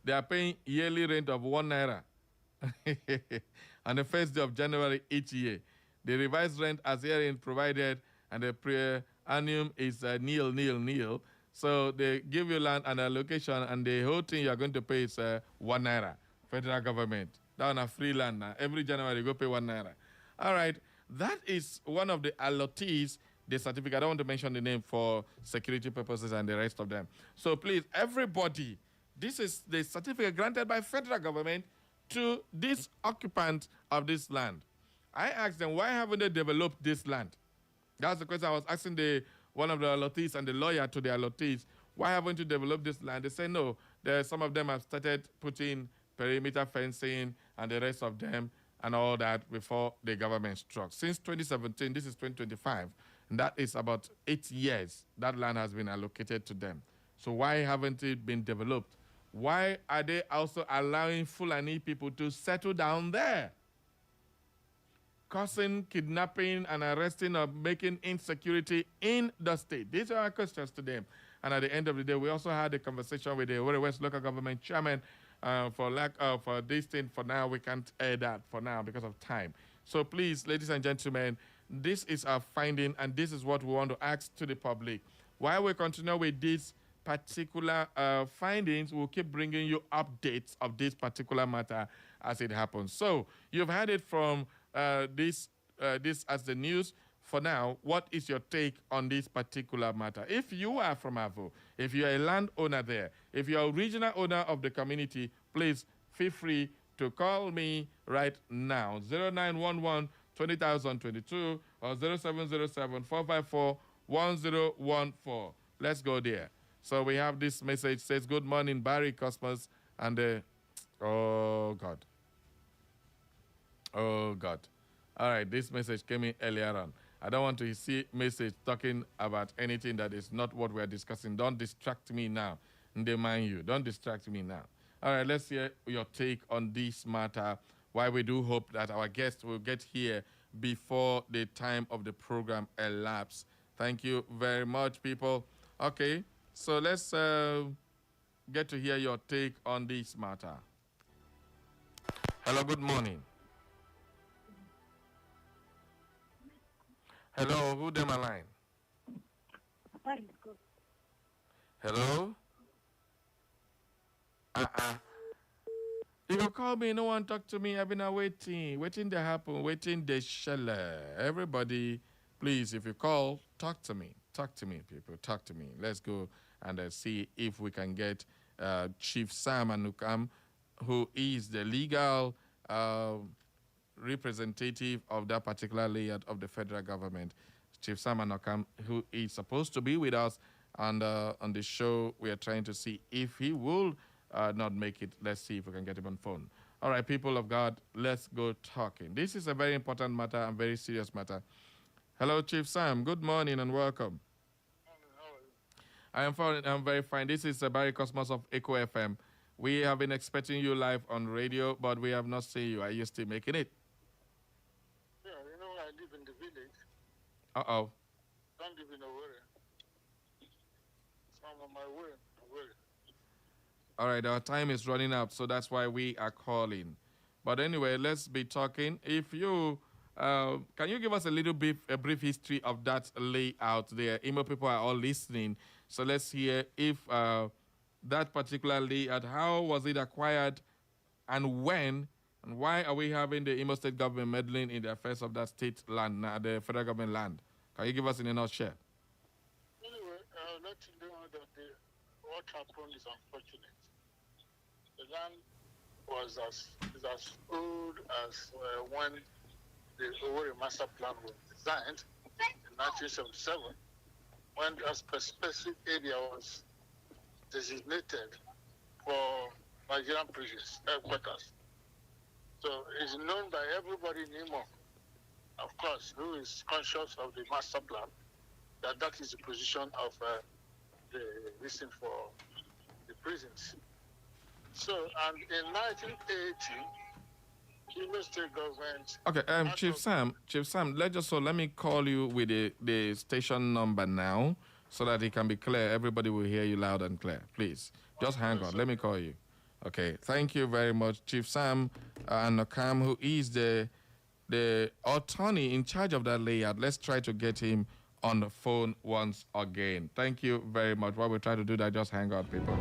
They are paying yearly rent of 1 naira on the first day of January each year. The revised rent as herein provided and the per-annum is nil. So they give you land and a location, and the whole thing you are going to pay is 1 naira. Federal government. Down a free land now. Every January you go pay 1 naira. All right. That is one of the allottees, the certificate. I don't want to mention the name for security purposes and the rest of them. So please, everybody, This is the certificate granted by federal government to this occupant of this land. I asked them, why haven't they developed this land? That's the question I was asking one of the allottees and the lawyer to the allottees. Why haven't you developed this land? They say no. Some of them have started putting perimeter fencing and the rest of them and all that before the government struck. Since 2017, this is 2025, and that is about 8 years that land has been allocated to them. So why haven't it been developed? Why are they also allowing Fulani people to settle down there? Causing kidnapping and arresting or making insecurity in the state. These are our questions to them. And at the end of the day, we also had a conversation with the Owerri West local government chairman for this thing. For now, we can't air that for now because of time. So please, ladies and gentlemen, this is our finding, and this is what we want to ask to the public. While we continue with these particular findings, we'll keep bringing you updates of this particular matter as it happens. So you've had it from this as the news. For now, what is your take on this particular matter? If you are from Avo, if you are a landowner there, if you are a regional owner of the community, please feel free to call me right now. 0911 20022 or 0707 454 1014. Let's go there. So we have this message says, good morning, Barry Cosmos, and oh God. Oh God. All right, this message came in earlier on. I don't want to see message talking about anything that is not what we're discussing. Don't distract me now. Mind you, don't distract me now. All right, let's hear your take on this matter. Why we do hope that our guests will get here before the time of the program elapses. Thank you very much, people. Okay, so let's get to hear your take on this matter. Hello, good morning. Hello, who dem a line? Hello? You go call me, no one talk to me, I've been waiting. Waiting to happen, waiting the shell. Everybody, please, if you call, talk to me. Talk to me, people, talk to me. Let's go and see if we can get Chief Sam Anukam, who is the legal representative of that particular layout of the federal government. Chief Sam Anukam, who is supposed to be with us on the show. We are trying to see if he will not make it. Let's see if we can get him on phone. All right, people of God, let's go talking. This is a very important matter and very serious matter. Hello, Chief Sam. Good morning and welcome. I am fine. I'm very fine. This is Barry Cosmos of Echo FM. We have been expecting you live on radio, but we have not seen you. Are you still making it? Yeah, you know, I live in the village. Uh-oh. Don't live in Owerri. So I'm on my way. All right, our time is running up, so that's why we are calling. But anyway, let's be talking. If you, can you give us a brief history of that layout there? Imo people are all listening, so let's hear if that particular layout, how was it acquired and when, and why are we having the Imo State government meddling in the affairs of that state land, the federal government land? Can you give us in a nutshell? Anyway, I'll let you know that what happened is unfortunate. The land was as old as when the Owerri Master Plan was designed in 1977, when a specific area was designated for Nigerian prisons, headquarters. So it's known by everybody in Imo, of course, who is conscious of the master plan, that is the position of the reason for the prisons. So, and in 1980, Imo State government... Okay, Chief Sam, let me call you with the station number now, so that it can be clear. Everybody will hear you loud and clear. Please, just hang on. Let me call you. Okay, thank you very much, Chief Sam Anukam, who is the attorney in charge of that layout. Let's try to get him on the phone once again. Thank you very much. While we try to do that, just hang on, people.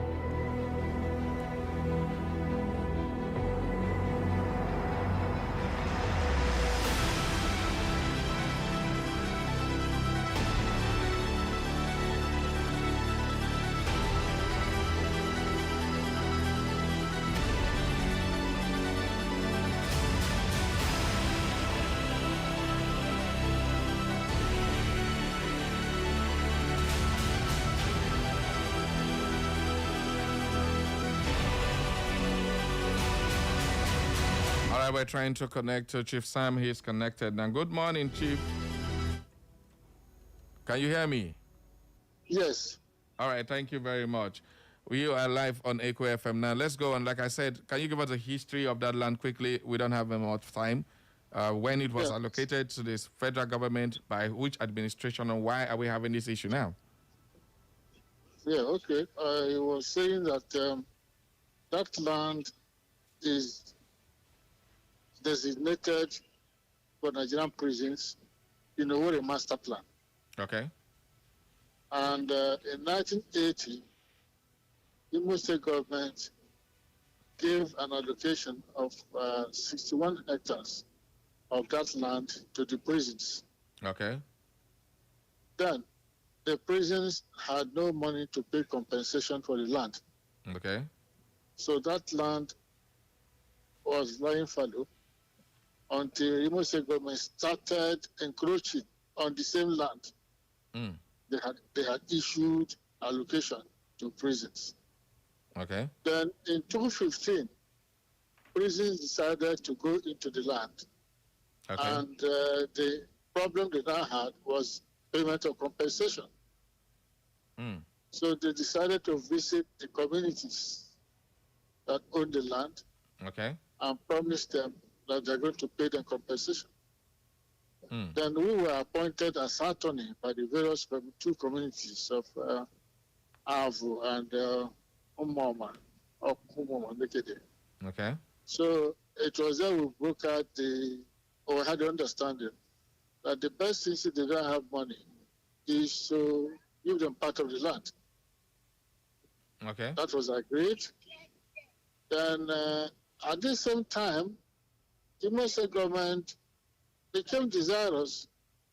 right, we're trying to connect to Chief Sam. He's connected now. Good morning, Chief. Can you hear me? Yes. All right, thank you very much. We are live on Echo FM now. Let's go. And like I said, can you give us a history of that land quickly? We don't have much time. When it was allocated to this federal government, by which administration, and why are we having this issue now? Yeah, okay. I was saying that that land is designated for Nigerian prisons in a way a master plan. Okay. And in 1980, the Imo State government gave an allocation of 61 hectares of that land to the prisons. Okay. Then the prisons had no money to pay compensation for the land. Okay. So that land was lying fallow until the Imo State government started encroaching on the same land. Mm. They had issued allocation to prisons. Okay. Then in 2015, prisons decided to go into the land. Okay. And the problem they now had was payment of compensation. Mm. So they decided to visit the communities that own the land. Okay. And promise them that they're going to pay them compensation. Mm. Then we were appointed as attorney by the various two communities of Avu and Umoma, or Umoma, Okay. So it was there we broke out or had the understanding that the best thing if they don't have money is to give them part of the land. Okay. That was agreed. Then at the same time, the Imo State government became desirous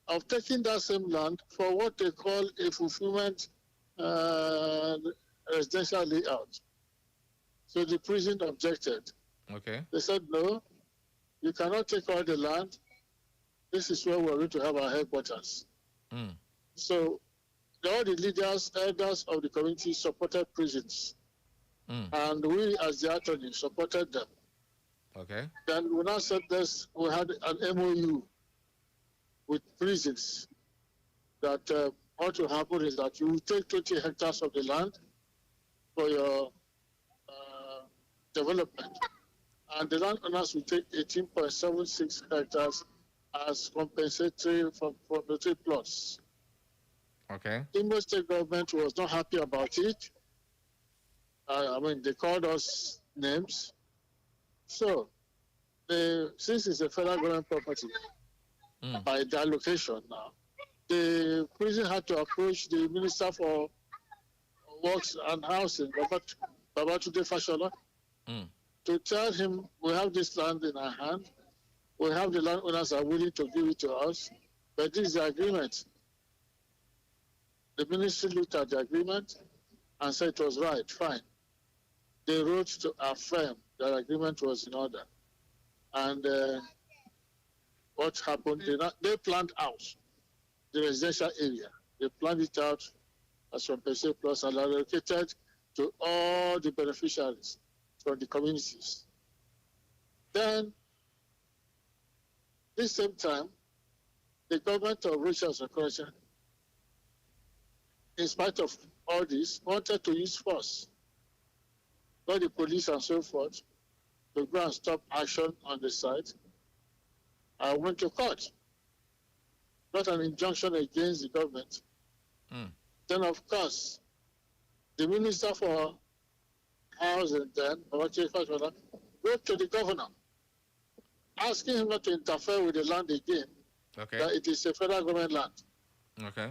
of taking that same land for what they call a fulfillment residential layout. So the prison objected. Okay. They said, no, you cannot take all the land. This is where we're going to have our headquarters. Mm. So all the leaders, elders of the community supported prisons. Mm. And we, as the attorney, supported them. Okay. Then we now said this, we had an MOU with prisons that what will happen is that you will take 20 hectares of the land for your development. And the landowners will take 18.76 hectares as compensatory from the 3 plots. Okay. The Imo State government was not happy about it. They called us names. So, since it's a federal government property, by the allocation now, the prison had to approach the Minister for Works and Housing, Babatunde Fashola, to tell him we have this land in our hand, we have the landowners are willing to give it to us, but this is the agreement. The ministry looked at the agreement and said it was right, fine. They wrote to affirm that agreement was in order. And what happened, they planned out the residential area. They planned it out as compensation plus and allocated to all the beneficiaries from the communities. Then, this same time, the government of Rachel Okocha, in spite of all this, wanted to use force, got the police and so forth, to go and stop action on the site. I went to court, got an injunction against the government. Then, of course, the Minister for Housing then, wrote to the governor, asking him not to interfere with the land again, that it is a federal government land. Okay.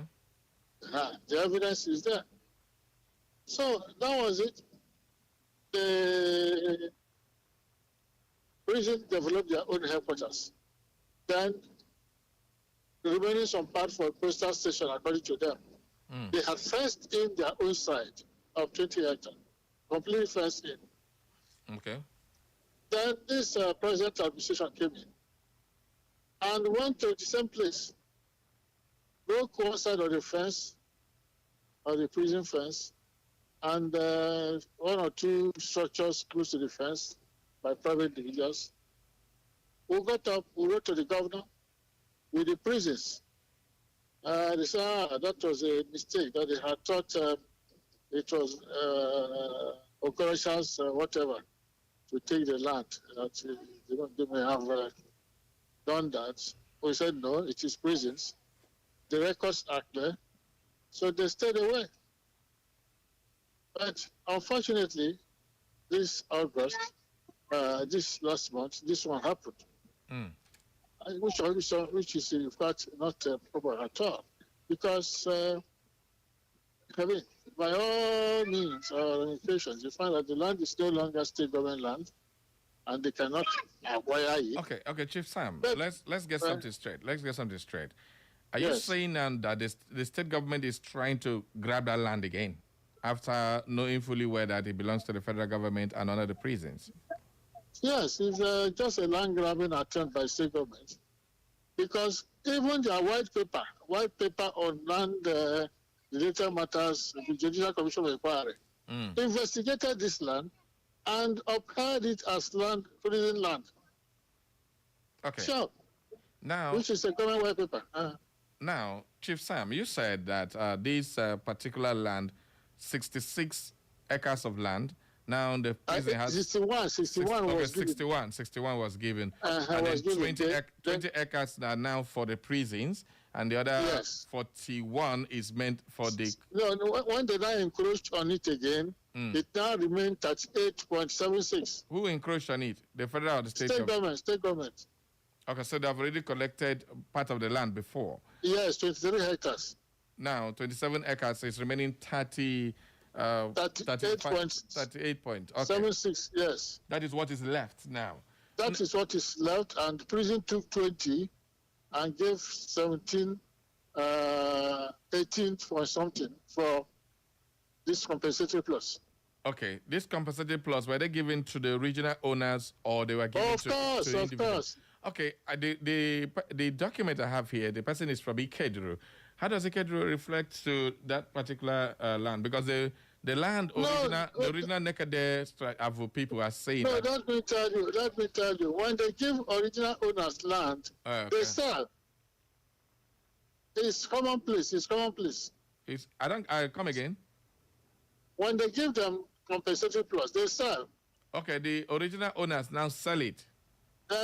The evidence is there. So that was it. The prison developed their own headquarters. Then the remaining some part for a postal station, according to them. They had fenced in their own side of 20 hectares, completely fenced in. Okay. Then this present administration came in and went to the same place, broke one side of the fence, of the prison fence, and one or two structures close to the fence by private individuals. we got up, we wrote to the governor with the prisons. They said that was a mistake, that they had thought it was occurrences, whatever, to take the land. That they may have done that. We said no, it is prisons. The records are there, so they stayed away. But unfortunately, this August, this last month, this one happened. Which is in fact not proper at all, because I mean, by all means or limitations, you find that the land is no longer state government land, and they cannot acquire it. Okay, Chief Sam, but, let's get something straight. Let's get something straight. Are you saying now that the state government is trying to grab that land again after knowing fully well that it belongs to the federal government and under the prisons? Yes, it's just a land grabbing attempt by state government, because even their white paper on land related matters, the Judicial Commission of Inquiry, investigated this land and upheld it as prison land. Okay. Sure. Now, which is a government white paper. Now, Chief Sam, you said that this particular land, 66 acres of land. Now the prison has 61 was given. 61 was given. And then 20 acres are now for the prisons, and the other 41 is meant for the... No, when they now encroached on it again, it now remains at 8.76. Who encroached on it? The federal or the state government? State government. Okay, so they've already collected part of the land before? Yes, 23 hectares. Now, 27 acres is remaining 38 points. Okay. 76, yes. That is what is left now. That is what is left, and the prison took 20 and gave 17, 18 for something for this compensatory plus. Okay, this compensatory plus, were they given to the original owners or they were given to the individuals? Of course. Okay, the document I have here, the person is from Ikeduru. How does Ikeduru reflect to that particular land? Because the land, the original Nekade Avu people are saying that... let me tell you. When they give original owners land, they sell. It's commonplace. I come again? When they give them compensatory plus, they sell. Okay, the original owners now sell it.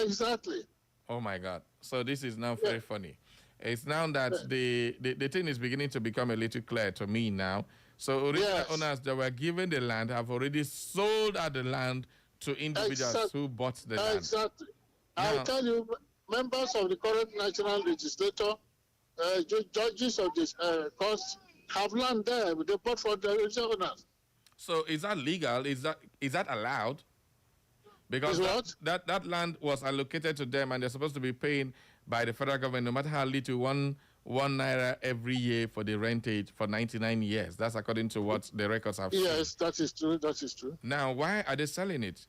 Exactly. Oh my God. So this is now very funny. It's now that the thing is beginning to become a little clear to me now. So original owners that were given the land have already sold out the land to individuals who bought the land. Exactly. I'll tell you, members of the current national legislature, judges of this courts have land there. They bought for the original owners. So is that legal? Is that allowed? Because that land was allocated to them and they're supposed to be paying by the federal government, no matter how little, one naira every year for the rentage for 99 years. That's according to what the records have shown. Yes, that is true. Now, why are they selling it?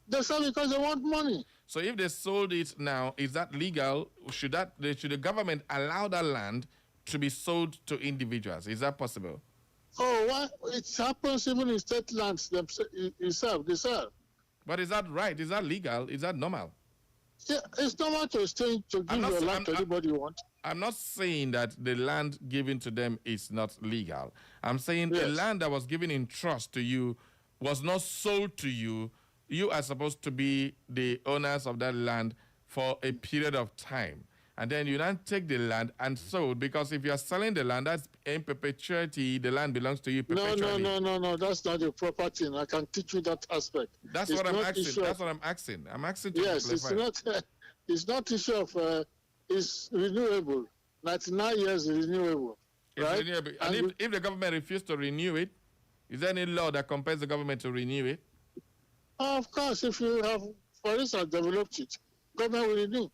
They sell it because they want money. So if they sold it now, is that legal? Should the government allow that land to be sold to individuals? Is that possible? Oh, why? It happens even in state lands itself. They sell. But is that right? Is that legal? Is that normal? Yeah, it's normal to give your land to anybody you want. I'm not saying that the land given to them is not legal. I'm saying the land that was given in trust to you was not sold to you. You are supposed to be the owners of that land for a period of time. And then you then take the land and sold, because if you are selling the land, that's in perpetuity, the land belongs to you perpetually. No, that's not the proper thing. I can teach you that aspect. That's what I'm asking. That's what I'm asking. I'm asking to clarify. It's not issue of, it's renewable. 99 years is renewable. It's right? renewable. And if the government refuses to renew it, is there any law that compels the government to renew it? Of course, if you have, for instance, developed it, government will renew.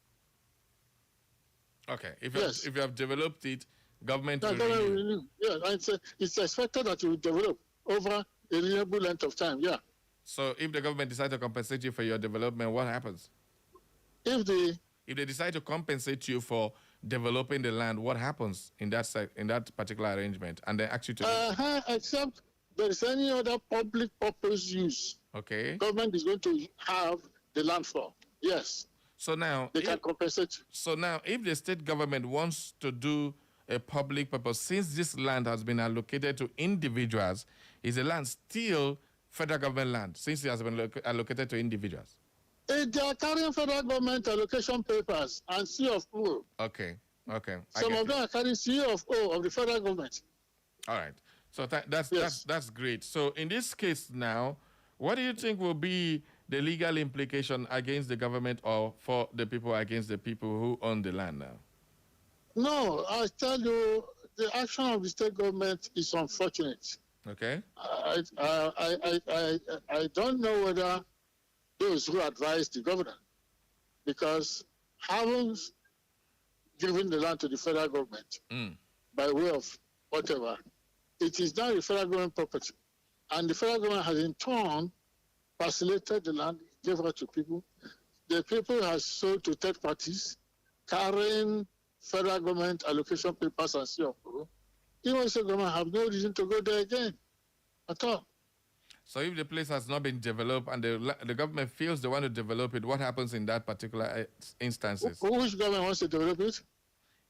Okay, if you have developed it, government will renew. Yeah, it's expected that you will develop over a reasonable length of time, yeah. So if the government decides to compensate you for your development, what happens? If they decide to compensate you for developing the land, what happens in that particular arrangement? And they ask you to... except there is any other public purpose use. Okay. Government is going to have the land for. Yes. So now they can compensate. So now, if the state government wants to do a public purpose, since this land has been allocated to individuals, is the land still federal government land since it has been allocated to individuals? They are carrying federal government allocation papers and C of O. Okay. Some of them are carrying C of O of the federal government. All right. So that's great. So in this case now, what do you think will be the legal implication against the government or for the people against the people who own the land now? No, I tell you, the action of the state government is unfortunate. Okay. I don't know whether those who advise the governor, because having given the land to the federal government by way of whatever, it is now the federal government property. And the federal government has in turn facilitated the land, gave it to people. The people have sold to third parties, carrying federal government allocation papers and so on. Even the government have no reason to go there again at all. So if the place has not been developed and the government feels they want to develop it, what happens in that particular instances? Which government wants to develop it?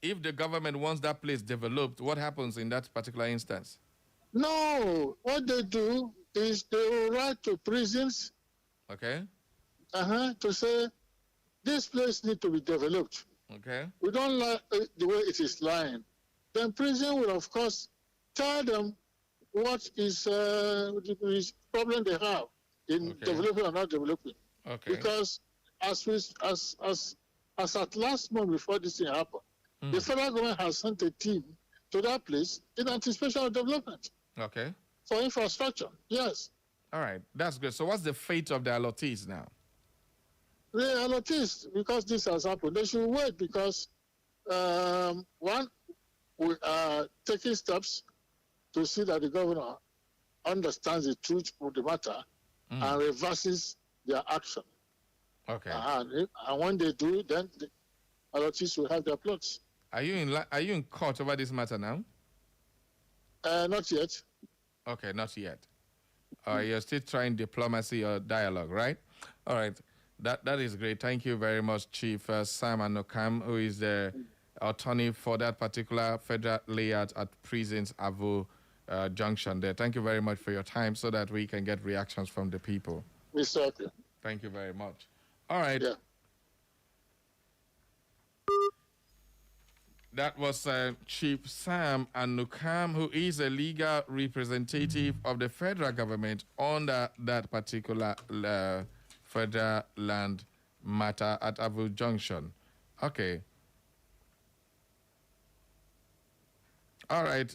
If the government wants that place developed, what happens in that particular instance? No, what they do is they will write to prisons. Okay. To say this place needs to be developed. Okay. We don't like the way it is lying. Then prison will of course tell them what is the problem they have in developing or not developing. Okay. Because as at last month before this thing happened, the federal government has sent a team to that place in anticipation of development. Okay. For infrastructure, yes. All right, that's good. So what's the fate of the allottees now? The allottees, because this has happened, they should wait because one, we are taking steps to see that the governor understands the truth of the matter and reverses their action. Okay. And when they do, then the allottees will have their plots. Are you in court over this matter now? Not yet. Okay, not yet. You're still trying diplomacy or dialogue, right? All right. That is great. Thank you very much, Chief Sam Anokam, who is the attorney for that particular federal layout at Prisons Avo Junction there. Thank you very much for your time so that we can get reactions from the people. Mr. Okay. Thank you very much. All right. Yeah. That was Chief Sam Anokam, who is a legal representative of the federal government under that particular federal land matter at Avo Junction. Okay. All right.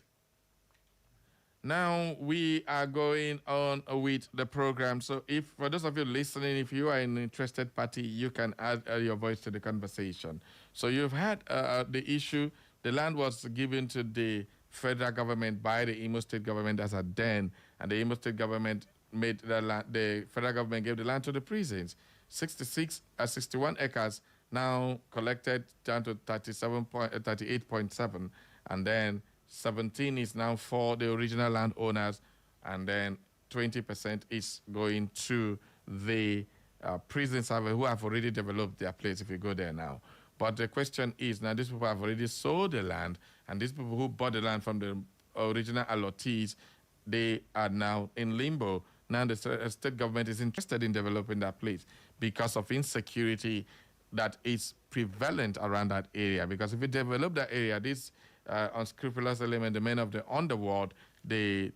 Now we are going on with the program. So if, for those of you listening, if you are an interested party, you can add your voice to the conversation. So you've had the issue, the land was given to the federal government by the Imo State government as a den, and the Imo State government made the land, the federal government gave the land to the prisons. 61 acres now collected down to 38.7, and then 17 is now for the original landowners, and then 20% is going to the prison servers who have already developed their place if you go there now. But the question is, now these people have already sold the land, and these people who bought the land from the original allottees, they are now in limbo. Now the state government is interested in developing that place because of insecurity that is prevalent around that area. Because if you develop that area, these unscrupulous element, the men of the underworld, the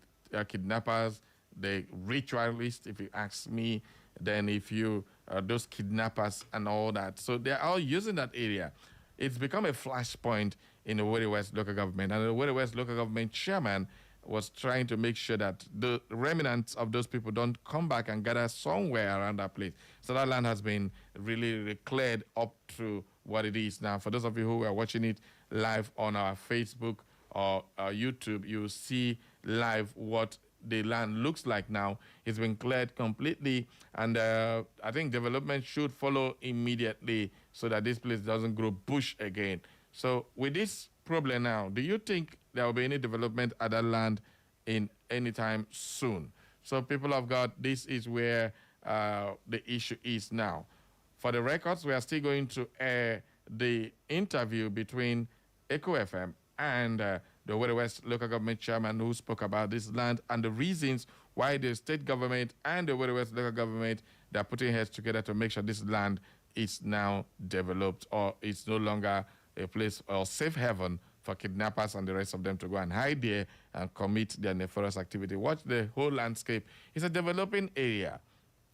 kidnappers, the ritualists, if you ask me, then if you, those kidnappers and all that. So they're all using that area. It's become a flashpoint in the Owerri West local government. And the Owerri West local government chairman was trying to make sure that the remnants of those people don't come back and gather somewhere around that place. So that land has been really cleared up to what it is now. For those of you who are watching it live on our Facebook or YouTube, you will see live what the land looks like now. It's been cleared completely, and I think development should follow immediately so that this place doesn't grow bush again. So with this problem now, do you think there will be any development at that land in any time soon? So people of God, this is where the issue is now. For the records, we are still going to air the interview between Echo FM and the Owerri West local government chairman who spoke about this land and the reasons why the state government and the Owerri West local government, they are putting heads together to make sure this land is now developed or it's no longer a place or safe haven for kidnappers and the rest of them to go and hide there and commit their nefarious activity. Watch the whole landscape. It's a developing area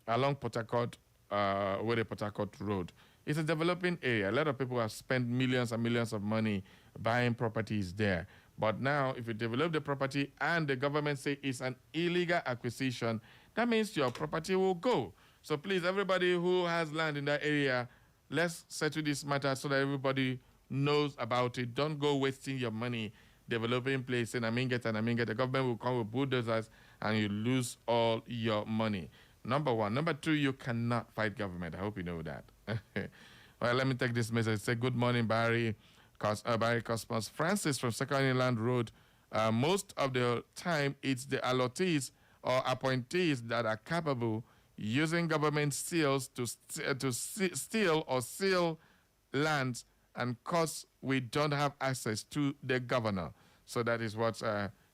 along Port Harcourt, Owerri Port Harcourt Road. It's a developing area. A lot of people have spent millions and millions of money buying properties there. But now, if you develop the property and the government say it's an illegal acquisition, that means your property will go. So please, everybody who has land in that area, let's settle this matter so that everybody knows about it. Don't go wasting your money developing place in Aminget and Aminget. The government will come with bulldozers and you lose all your money. Number one. Number two, you cannot fight government. I hope you know that. Well, let me take this message. Say, good morning, Barry Cosmos. Francis from Second Inland Road. Most of the time, it's the allottees or appointees that are capable using government seals to steal or seal lands, and cause we don't have access to the governor. So that is what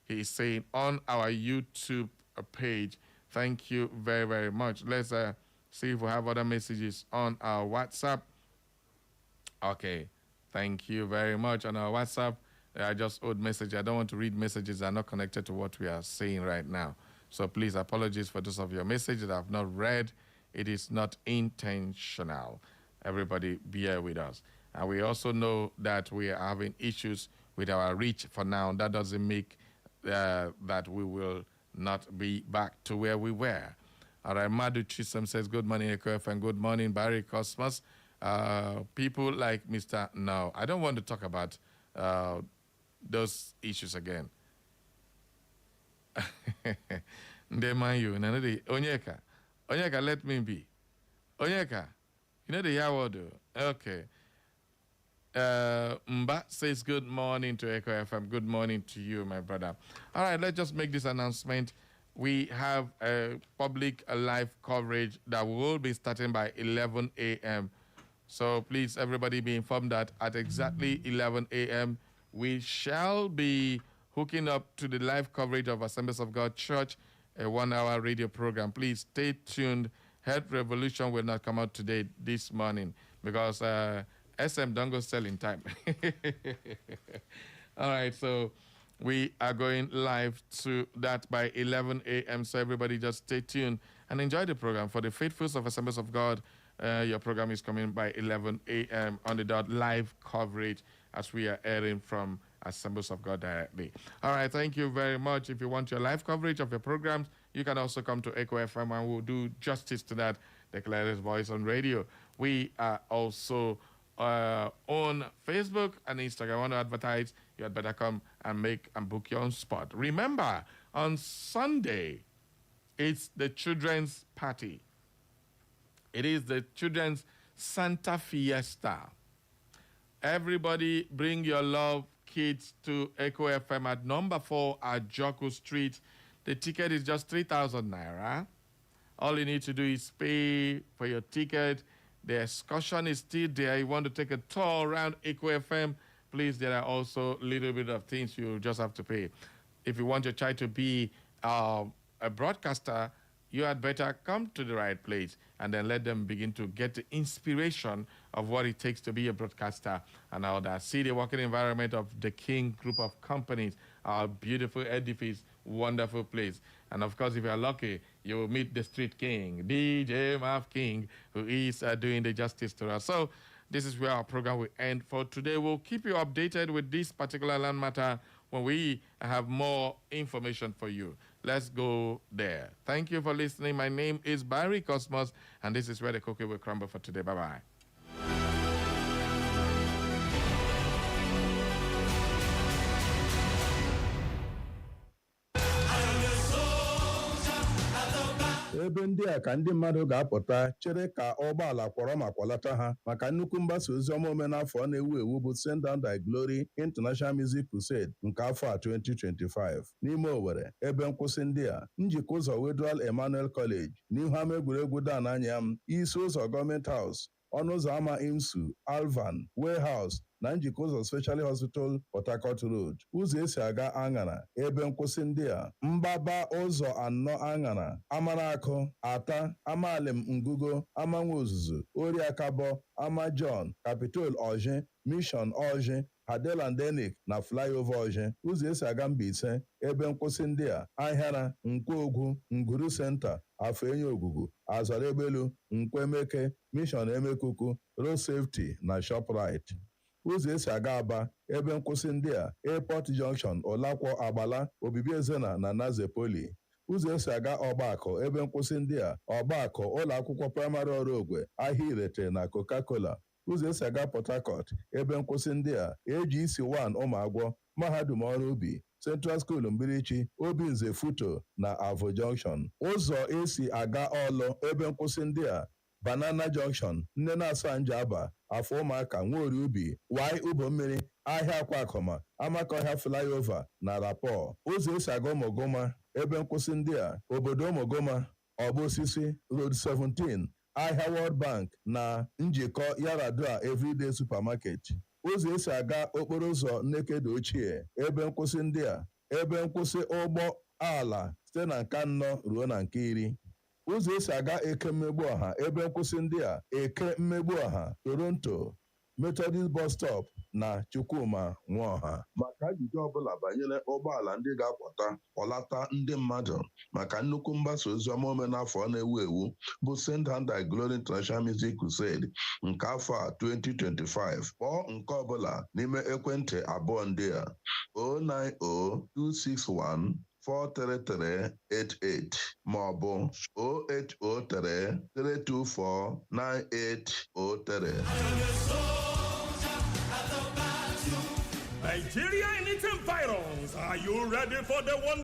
he is saying on our YouTube page. Thank you very, very much. Let's see if we have other messages on our WhatsApp. Okay. Thank you very much. On our WhatsApp, I just owed message. I don't want to read messages that are not connected to what we are saying right now. So please, apologies for those of your messages that I have not read. It is not intentional. Everybody bear with us. And we also know that we are having issues with our reach for now. That doesn't make that we will not be back to where we were. All right, Madu Chisholm says, good morning, EcoF, and good morning, Barry Cosmos. People like Mr. No, I don't want to talk about those issues again. Onyeka, let me be. Onyeka, you know the Yawado. Okay. Mba says, good morning to Echo FM. Good morning to you, my brother. All right, let's just make this announcement. We have a public live coverage that will be starting by 11 a.m. So please, everybody be informed that at exactly 11 a.m., we shall be hooking up to the live coverage of Assemblies of God Church, a 1-hour radio program. Please stay tuned. Health Revolution will not come out today, this morning, because SM don't go sell in time. All right, so we are going live to that by 11 a.m., so everybody just stay tuned and enjoy the program. For the faithfuls of Assemblies of God, your program is coming by 11 a.m. on the dot, live coverage as we are airing from Assemblies of God directly. All right, thank you very much. If you want your live coverage of your programs, you can also come to Echo FM and we'll do justice to that, the Clarice Voice on Radio. We are also on Facebook and Instagram. I want to advertise, you had better come and make and book your own spot. Remember, on Sunday, it's the children's party. It is the children's Santa Fiesta. Everybody bring your love kids to Echo FM at number 4 at Joko Street. The ticket is just 3,000 naira. All you need to do is pay for your ticket. The excursion is still there. You want to take a tour around Echo FM, please, there are also a little bit of things you just have to pay. If you want your child to be a broadcaster, you had better come to the right place and then let them begin to get the inspiration of what it takes to be a broadcaster and all that. See the working environment of the King Group of Companies, our beautiful edifice, wonderful place. And of course, if you're lucky, you will meet the street king, DJ Mav King, who is doing the justice to us. So this is where our program will end for today. We'll keep you updated with this particular land matter when we have more information for you. Let's go there. Thank you for listening. My name is Barry Cosmos, and this is where the cookie will crumble for today. Bye-bye. ebe ndị a ka ndị mmadụ ga-apụta chere ka ụgbọala kwọrọ ma kwọlata ha maka nnukwu mgbasa ozi ọma omenafọ na-ewu ewu bụ Send Down Thy Glory International Music Crusade nke afọ a 2025 n'ime Owerri. Ebe nkwụsị ndị a, njikọ ụzọ Wedral Emmanuel College n'ihu ama egwuregwu Dan Anyam, isi ụzọ Gọọmenti House ọnụ ụzọ ámá IMSU, Alvan, Warehouse na njikọ ụzọ Specialty Hospital Port Harcourt Road. Ụzọ esi aga Aṅara ebe nkwụsị ndị a: mgbaba ụzọ anọ Aṅara, Amanakụ, Ata, Amalem Ngugo, Amanwe Ozuzu, Oriakabọ, Ama John, Capitol Ọjị, Mission Ọjị, Hadelandenik na Flyover Ọjị. Ụzọ esi aga Mbaise ebe nkwụsị ndị a: Ahịara, Nkwọogwu, Nguru Center, Afenye Ogugu, Azarebelu, Nkwemeke, Mission Emekuku, Road Safety na Shoprite. Ụzọ esi aga Aba ebe nkwụsị ndị a: Airport Junction, Olakwọ, Agbala, Obibi Ezena na Nazepoli. Ụzọ esi aga Ọgbakọ ebe nkwụsị ndị a: Ọgbakọ, ụlọ akwụkwọ praịmarị Ọrụogwe, Ahịa Irete na Coca-Cola. Ụzọ esi aga Port Harcourt ebe nkwụsị ndị a: AGC1 Ụmụagwọ, Mahadum Ọrụ Ubi, Central School Mbirichi, Obinze Futo na Avo Junction. Ụzọ esi aga Ọlụ ebe nkwụsị ndị a: Banana Junction, Nne na-asa Njaba, Afọ Ụmụaka, Nwaori Ubi, Y Ubo Mmiri, Ahịa Akwakọma, Amakọhịa Flyover na Rapọ. Ụzọ esi aga Ụmụgụma ebe nkwụsị ndị a: obodo Ụmụgụma, Ọgba Osisi, Road 17, Ahịa World Bank na njikọ Yaradua Everyday Supermarket. Ụzọ esi aga okporo ụzọ Nnekedo Ochie ebe nkwụsị ndị a: ebe nkwụsị ụgbọ ala site na nke 4 ruo na nke 10. Ụzọ esi aga Eke Mmegbu Ọha ebe nkwụsị ndị a: Eke Mmegbu Ọha, Toronto, Methodist Bus Stop na Chukwuma Nwaọha. Maka ajụjụ ọbụla banyere ụgbọala ndị ga-akwọta kpọlata ndị mmadụ maka nnukwu mgbasa ozi ọma omenafọ na-ewu ewu bụ Send Hand Thy Glory International Music Crusade nke afọ a 2025, kpọọ nke ọbụla n'ime ekwentị abụọ ndị a: 090-261 43388 maọbụ 08033249803. Nigeria in its environs, are you ready for the one?